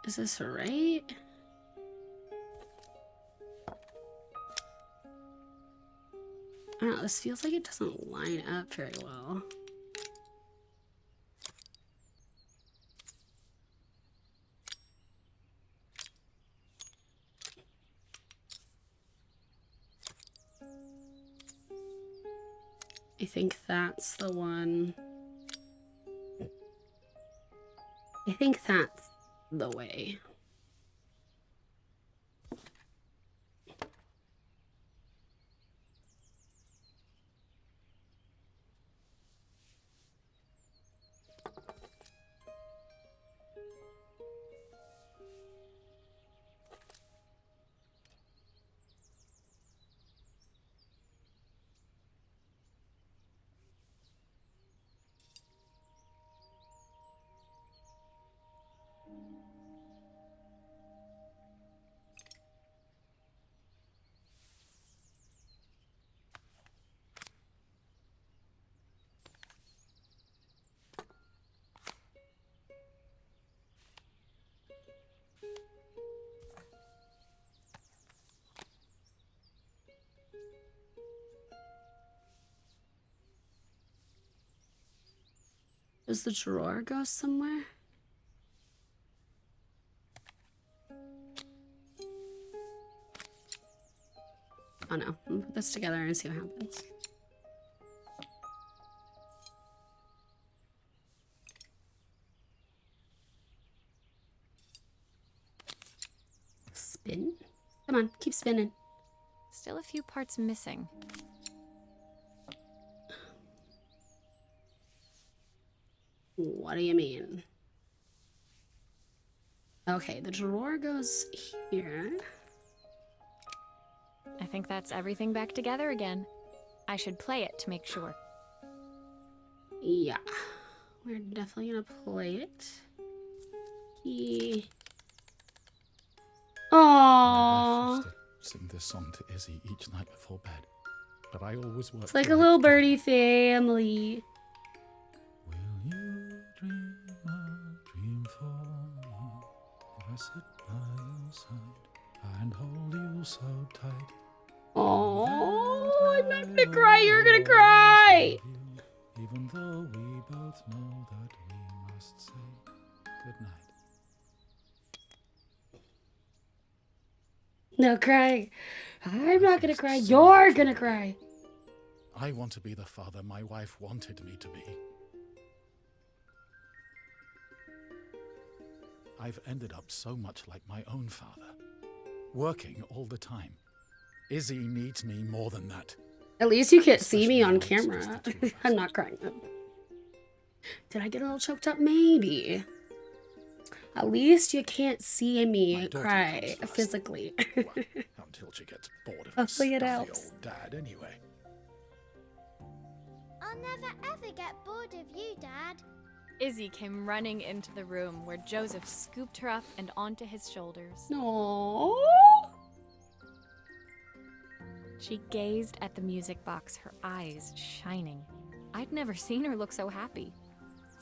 Is this right? I don't know, this feels like it doesn't line up very well. I think that's the one. I think that's the way. Does the drawer go somewhere? Oh no, I'm gonna put this together and see what happens. Spin? Come on, keep spinning. Still a few parts missing. What do you mean? Okay, the drawer goes here. I think that's everything back together again. I should play it to make sure. Yeah. We're definitely gonna play it. My Aww. wife used to sing this song to Izzy each night before bed, but I always worked. It's like a little birdie family. Will you dream a dream for me if I sit by your side and hold you so tight? Oh, I'm not gonna cry. You're gonna cry. Even though we both know that we must say goodnight. No crying. I'm not gonna cry. You're gonna cry. I want to be the father my wife wanted me to be. I've ended up so much like my own father, working all the time. Izzy needs me more than that. At least you can't see me Especially on now it's camera. just the two of us. I'm not crying. Did I get a little choked up? Maybe. At least you can't see My me daughter cry comes first. physically. Well, until she gets bored of her Hopefully it stuffy helps. old dad anyway. I'll never ever get bored of you, Dad. Izzy came running into the room where Joseph scooped her up and onto his shoulders. No. She gazed at the music box, her eyes shining. I'd never seen her look so happy.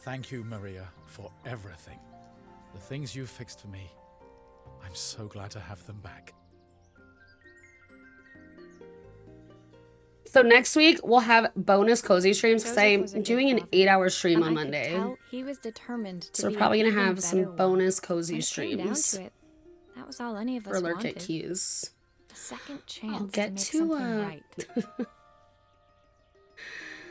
Thank you, Maria, for everything. The things you fixed for me. I'm so glad to have them back. So next week we'll have bonus cozy streams because Joseph was a I'm good doing an father, 8-hour stream and on I Monday. could tell he was determined to So be we're probably an gonna even have some better one. bonus cozy When it came down streams to it, that was all any of for us Lurk at wanted. Keys. A second I'll chance to get make to something right.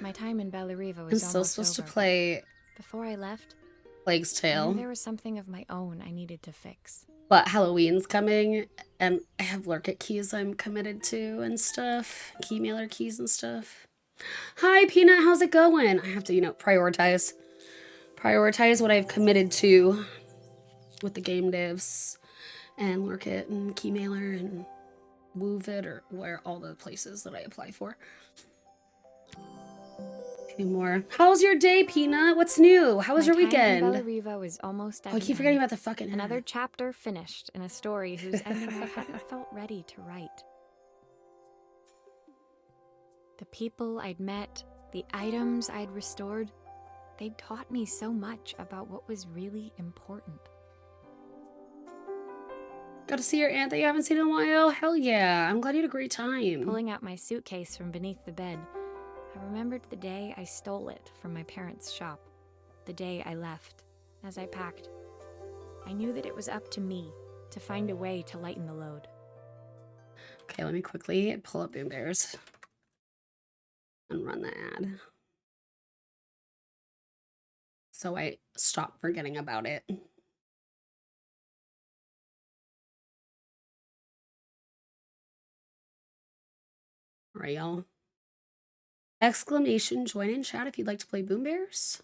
My time in Bellariva I'm was still almost supposed over. to play Before I left, Plague's I knew Tale, there was something of my own I needed to fix. but Halloween's coming and I have Lurk at Keys I'm committed to and stuff. Key mailer keys and stuff. Hi Peanut, how's it going? I have to, prioritize what I've committed to with the game devs and Lurk It and Key Mailer and Woovit or where all the places that I apply for. Two more. How's your day, Peanut? What's new? How was your weekend? My time in Bellariva was almost at Oh, I an keep forgetting end. about the fucking Another chapter finished in a story whose ending I hadn't felt ready to write. The people I'd met, the items I'd restored, they'd taught me so much about what was really important. Got to see your aunt that you haven't seen in a while? Hell yeah. I'm glad you had a great time. Pulling out my suitcase from beneath the bed, I remembered the day I stole it from my parents' shop. The day I left. As I packed, I knew that it was up to me to find a way to lighten the load. Okay, let me quickly pull up Boom Bears and run the ad. So I stop forgetting about it. All right, y'all. Exclamation, join in chat if you'd like to play Boom Bears.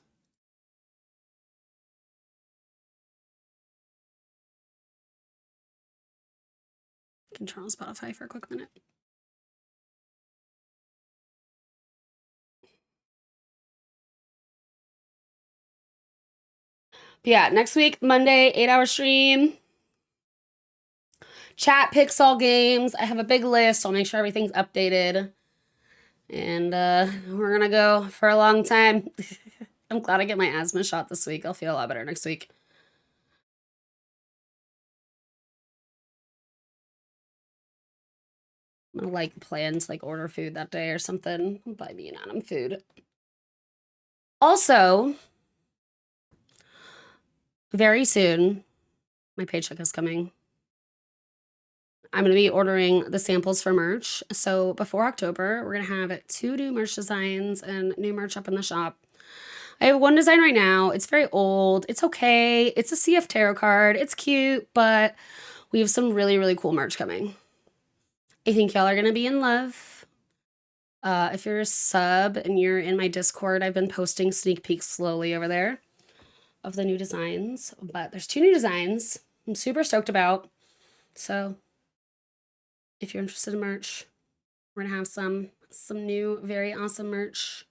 I can turn on Spotify for a quick minute. But yeah, next week, Monday, 8-hour stream. Chat picks all games. I have a big list. I'll make sure everything's updated. And we're gonna go for a long time. I'm glad I get my asthma shot this week. I'll feel a lot better next week. I'm gonna plan to order food that day or something. Buy me an Adam food. Also, very soon, my paycheck is coming. I'm going to be ordering the samples for merch. So before October, we're going to have 2 new merch designs and new merch up in the shop. I have one design right now. It's very old. It's okay. It's a CF tarot card. It's cute, but we have some really, really cool merch coming. I think y'all are going to be in love. If you're a sub and you're in my Discord, I've been posting sneak peeks slowly over there of the new designs. But there's 2 new designs I'm super stoked about. So if you're interested in merch, we're gonna have some new very awesome merch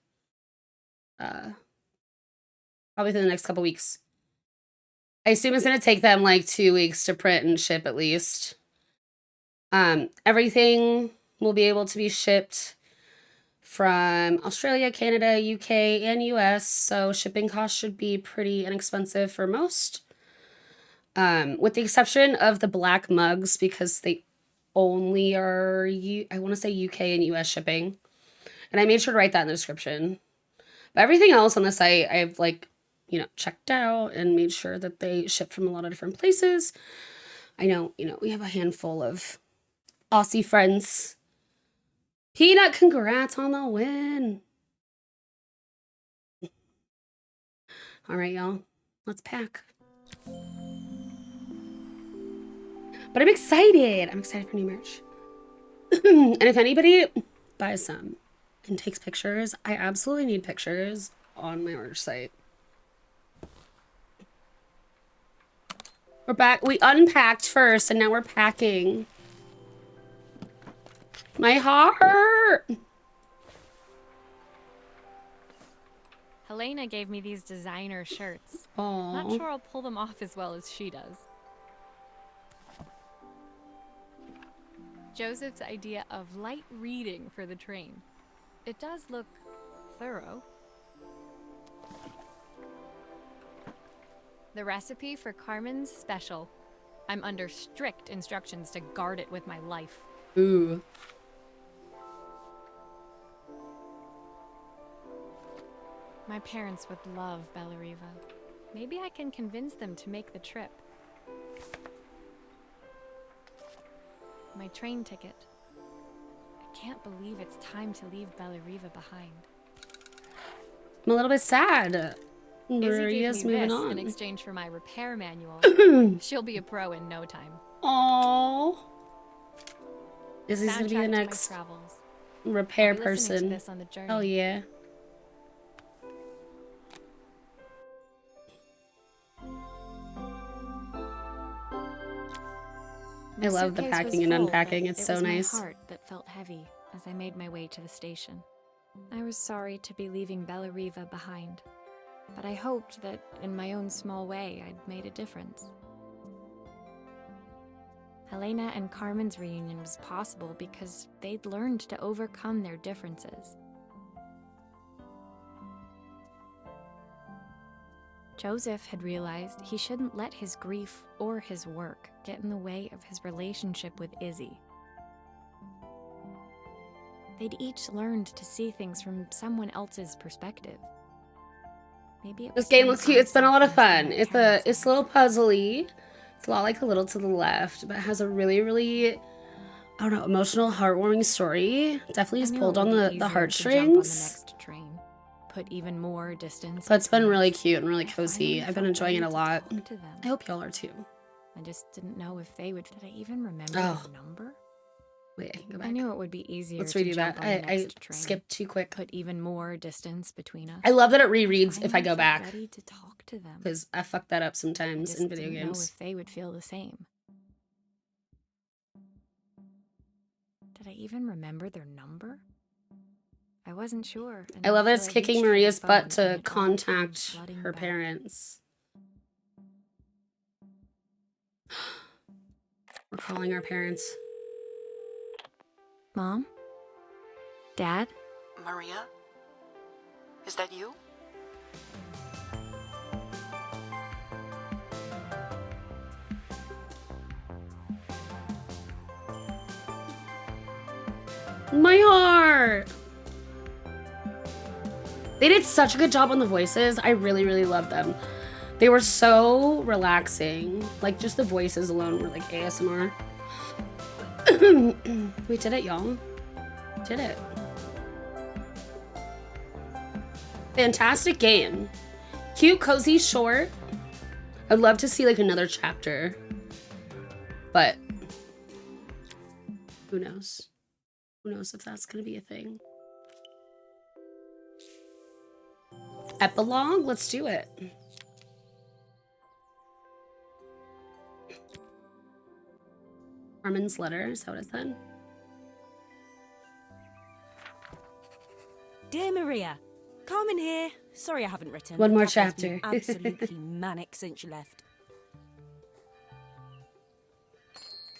probably within the next couple weeks. I assume it's gonna take them like 2 weeks to print and ship at least. Everything will be able to be shipped from Australia, Canada, UK, and US, so shipping costs should be pretty inexpensive for most. With the exception of the black mugs, because they only are, I want to say UK and US shipping. And I made sure to write that in the description. But everything else on the site, I've like, you know, checked out and made sure that they ship from a lot of different places. I know, you know, we have a handful of Aussie friends. Peanut, congrats on the win. All right, y'all, let's pack. But I'm excited. I'm excited for new merch. And if anybody buys some and takes pictures, I absolutely need pictures on my merch site. We're back. We unpacked first and now we're packing. My heart. Helena gave me these designer shirts. Aww. Not sure I'll pull them off as well as she does. Joseph's idea of light reading for the train. It does look thorough. The recipe for Carmen's special. I'm under strict instructions to guard it with my life. Ooh. My parents would love Bellariva. Maybe I can convince them to make the trip. My train ticket. I can't believe it's time to leave Bellariva behind. I'm a little bit sad. Izzy Maria's gave me moving this on. in exchange for my repair manual. She'll be a pro in no time. Aww. Izzy's gonna be the Soundtrack to my next travels. repair I'll be listening to person. this on the journey. Oh yeah. I love the suitcase was packing and full, unpacking. but It's it so was nice. my heart that felt heavy as I made my way to the station. I was sorry to be leaving Bellariva behind, but I hoped that in my own small way I'd made a difference. Helena and Carmen's reunion was possible because they'd learned to overcome their differences. Joseph had realized he shouldn't let his grief or his work get in the way of his relationship with Izzy. They'd each learned to see things from someone else's perspective. Maybe it was This game time looks cute. It's been a lot of myself fun. instead of It's a little puzzly. It's a lot like A Little to the Left, but it has a really, really, I don't know, emotional, heartwarming story. Definitely has I knew pulled it would on be the easier to jump on the heartstrings. next train. Put even more distance. But it's been between really us. cute and really I cozy. finally I've been felt enjoying it ready a to lot. talk to them. I hope y'all are too. I just didn't know if they would. Did I even remember Oh. their number? Wait, I can go back. I knew it would be easier Let's to redo jump that. on the I next train. skipped too quick. Put even more distance between us. I love that it rereads if I finally go felt back, ready to talk to them. because I fuck that up I sometimes just in video didn't know games. if they would feel the same. Did I even remember their number? I wasn't sure. I love that until it's I kicking reached for the Maria's phone butt and to it all came contact flooding her back. parents. We're calling our parents. Mom? Dad? Maria? Is that you? My heart! They did such a good job on the voices. I really, really love them. They were so relaxing. Like, just the voices alone were like ASMR. We did it, y'all. Did it. Fantastic game. Cute, cozy, short. I'd love to see like another chapter. But who knows? Who knows if that's gonna be a thing. Epilogue? Let's do it. Carmen's letter, is that what it said? Dear Maria, Carmen here. Sorry I haven't written. One more The cafe's been chapter. absolutely manic since you left.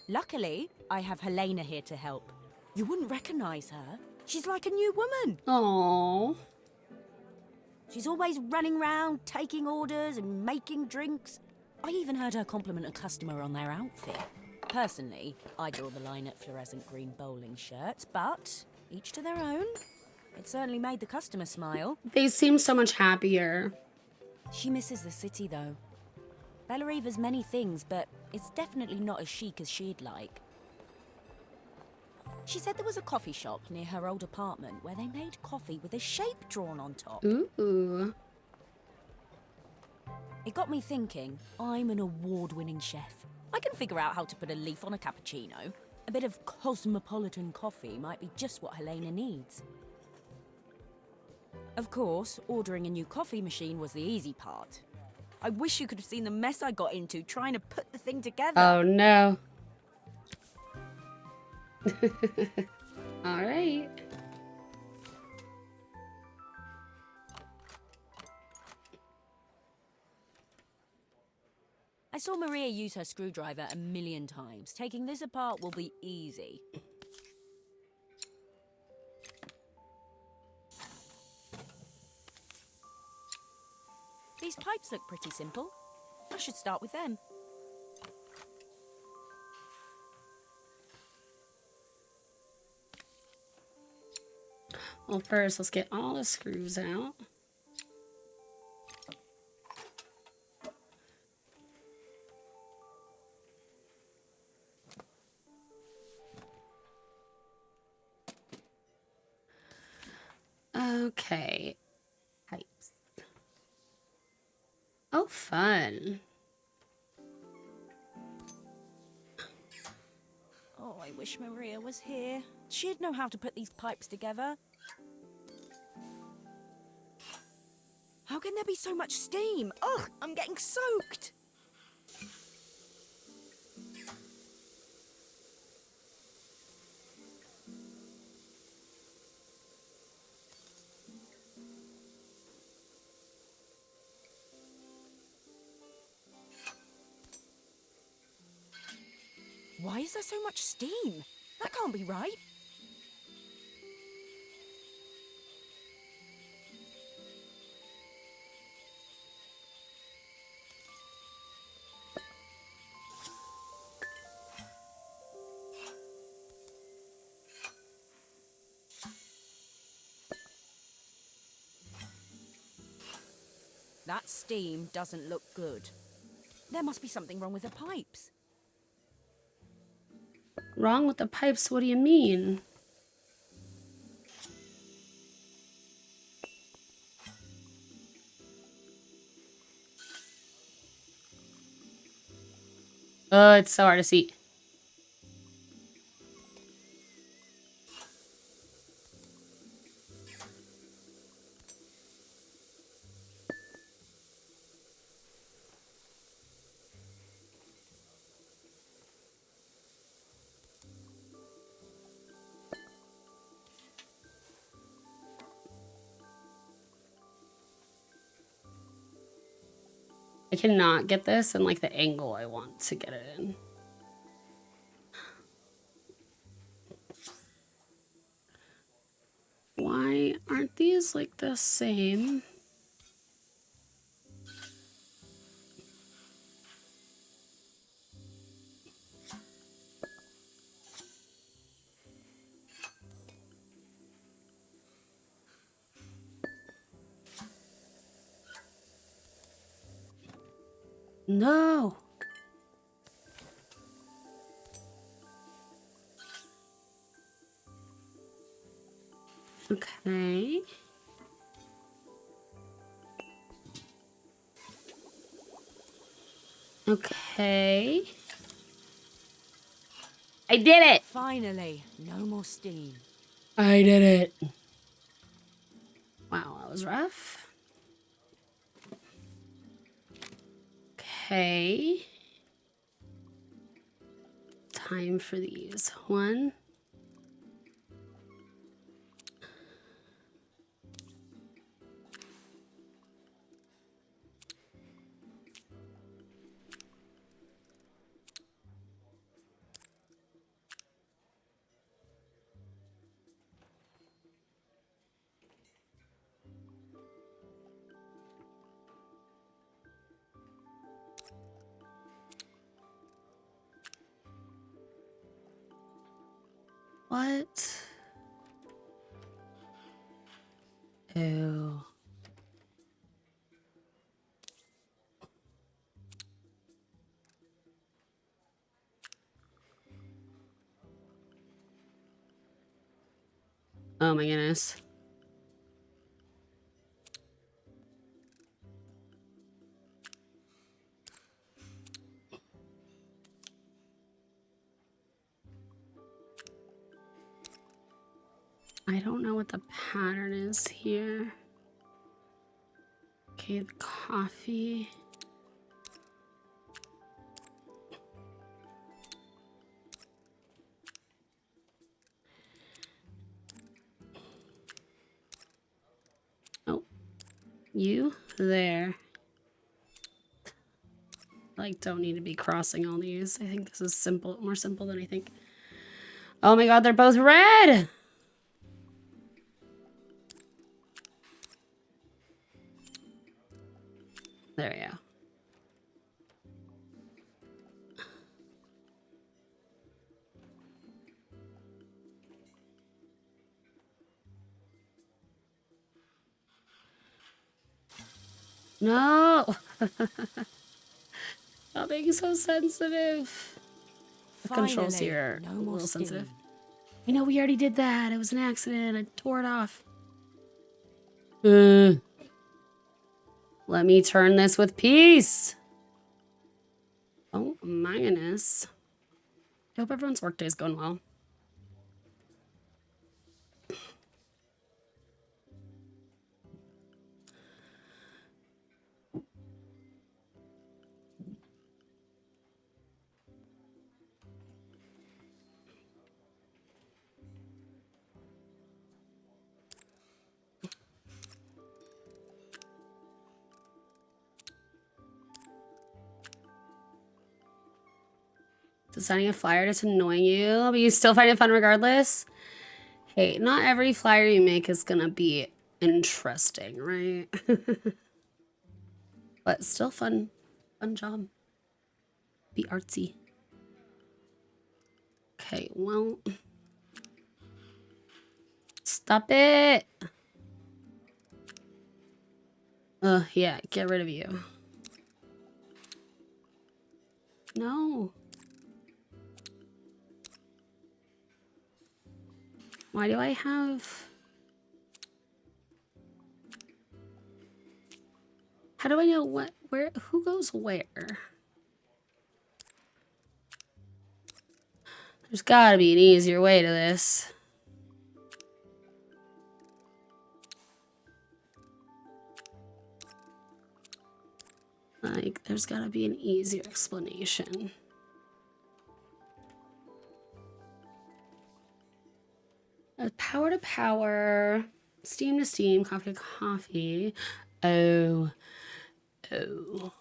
Luckily, I have Helena here to help. You wouldn't recognize her. She's like a new woman. Oh. She's always running round, taking orders and making drinks. I even heard her compliment a customer on their outfit. Personally, I draw the line at fluorescent green bowling shirts, but each to their own. It certainly made the customer smile. They seem so much happier. She misses the city, though. Bellariva's many things, but it's definitely not as chic as she'd like. She said there was a coffee shop near her old apartment where they made coffee with a shape drawn on top. Ooh. It got me thinking, I'm an award-winning chef. I can figure out how to put a leaf on a cappuccino. A bit of cosmopolitan coffee might be just what Helena needs. Of course, ordering a new coffee machine was the easy part. I wish you could have seen the mess I got into trying to put the thing together. Oh no. All right. I saw Maria use her screwdriver a million times. Taking this apart will be easy. These pipes look pretty simple. I should start with them. Well, first, let's get all the screws out. Okay. Pipes. Oh, fun. Oh, I wish Maria was here. She'd know how to put these pipes together. How can there be so much steam? Ugh, I'm getting soaked. Why is there so much steam? That can't be right. That steam doesn't look good. There must be something wrong with the pipes. Wrong with the pipes? What do you mean? It's so hard to see. I cannot get this in like the angle I want to get it in. Why aren't these like the same? No. Okay. Okay. I did it. Finally, no more steam. I did it. Wow, that was rough. Okay. Time for these. One. What? Ew. Oh my goodness. I don't know what the pattern is here. Okay, the coffee. Oh, you there. Like, don't need to be crossing all these. I think this is simple, more simple than I think. Oh my god, they're both red! There we go. No! Stop being so sensitive. The controls Finally, here no are a more little sensitive. steam. I know we already did that. It was an accident. I tore it off. Let me turn this with peace. Oh my goodness. I hope everyone's workday is going well. Designing a flyer that's annoying you, but you still find it fun regardless? Hey, not every flyer you make is gonna be interesting, right? But still fun. Fun job. Be artsy. Okay, well. Stop it! Yeah, get rid of you. No. Why do I have... How do I know what, where, who goes where? There's gotta be an easier way to this. Like, there's gotta be an easier explanation. Power to power, steam to steam, coffee to coffee. Oh. We're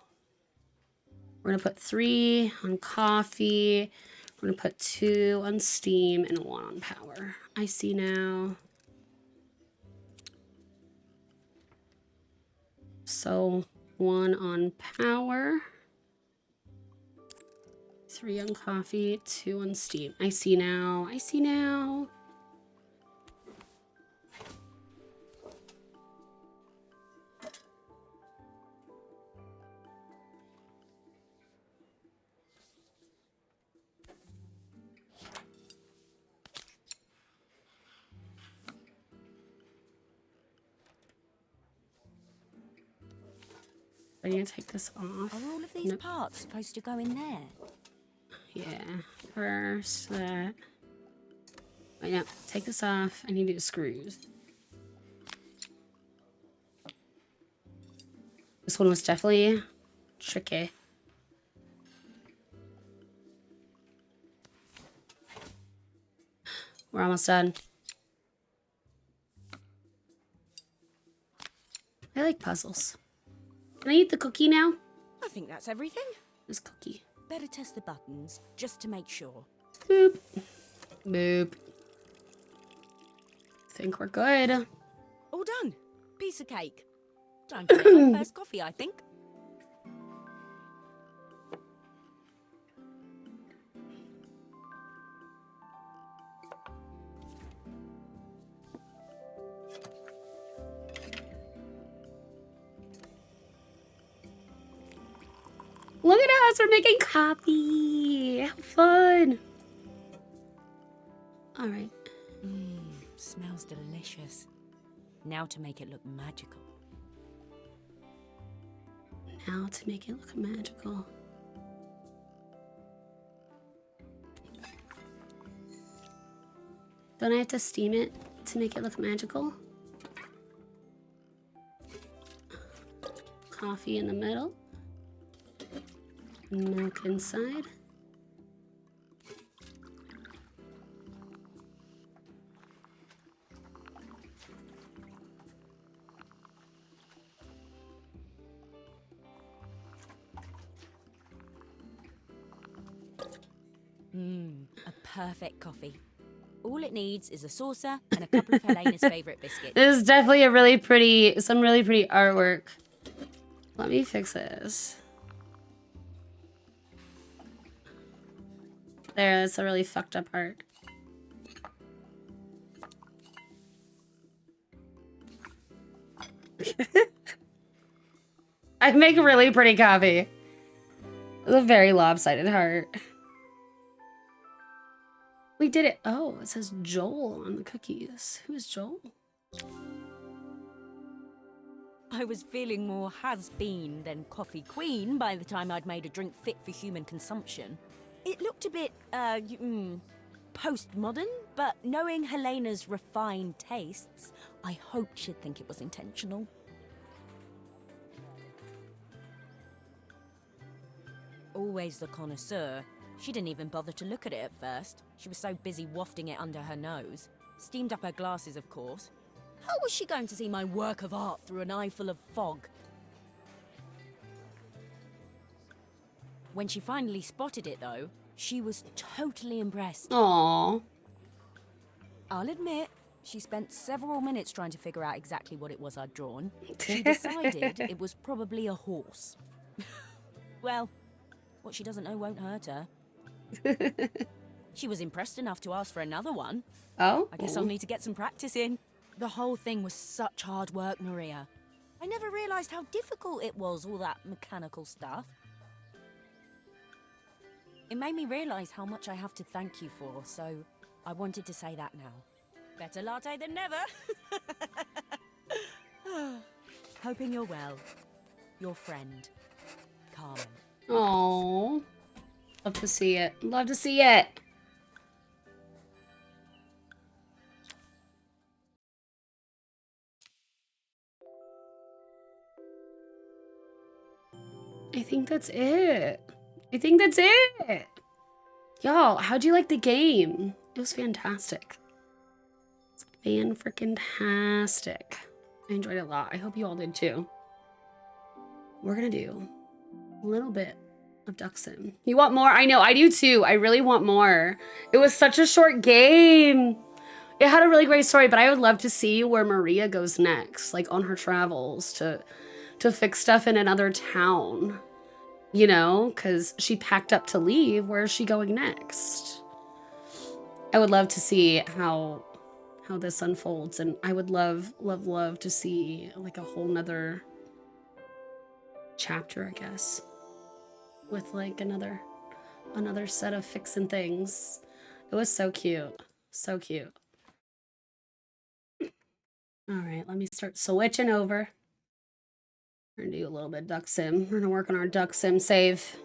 gonna put 3 on coffee. We're gonna put 2 on steam and 1 on power. I see now. So 1 on power. 3 on coffee, 2 on steam. I see now. I see now. I need to take this off. Are all of these parts supposed to go in there? Yeah. First that. Wait, no. Take this off. I need to do screws. This one was definitely tricky. We're almost done. I like puzzles. Can I eat the cookie now? I think that's everything. This cookie. Better test the buttons, just to make sure. Boop. Boop. Think we're good. All done. Piece of cake. Time to make my first coffee, I think. Look at us, we're making coffee. Have fun. All right. Smells delicious. Now to make it look magical. Now to make it look magical. Don't I have to steam it to make it look magical? Coffee in the middle. Milk inside. A perfect coffee. All it needs is a saucer and a couple of Helena's favourite biscuits. This is definitely a really pretty, some really pretty artwork. Let me fix this. There, that's a really fucked up art. I make a really pretty coffee. It's a very lopsided heart. We did it. Oh, it says Joel on the cookies. Who is Joel? I was feeling more has-been than coffee queen by the time I'd made a drink fit for human consumption. It looked a bit, postmodern, but knowing Helena's refined tastes, I hoped she'd think it was intentional. Always the connoisseur, she didn't even bother to look at it at first. She was so busy wafting it under her nose. Steamed up her glasses, of course. How was she going to see my work of art through an eye full of fog? When she finally spotted it, though, she was totally impressed. Aww. I'll admit, she spent several minutes trying to figure out exactly what it was I'd drawn. She decided it was probably a horse. Well, what she doesn't know won't hurt her. She was impressed enough to ask for another one. Oh? I guess I'll need to get some practice in. The whole thing was such hard work, Maria. I never realized how difficult it was, all that mechanical stuff. It made me realize how much I have to thank you for, so I wanted to say that now. Better latte than never. Hoping you're well. Your friend, Carmen. Aww. Love to see it. Love to see it. I think that's it. I think that's it. Y'all, how'd you like the game? It was fantastic. Fan-freaking-tastic. I enjoyed it a lot. I hope you all did too. We're gonna do a little bit of Duck Sim. You want more? I know, I do too. I really want more. It was such a short game. It had a really great story, but I would love to see where Maria goes next, like on her travels to fix stuff in another town. You know, because she packed up to leave. Where is she going next? I would love to see how this unfolds, and I would love to see like a whole nother chapter, I guess, with like another set of fixing things. It was so cute. So cute. All right, let me start switching over. We're gonna do a little bit of Duck Sim. We're gonna work on our Duck Sim save.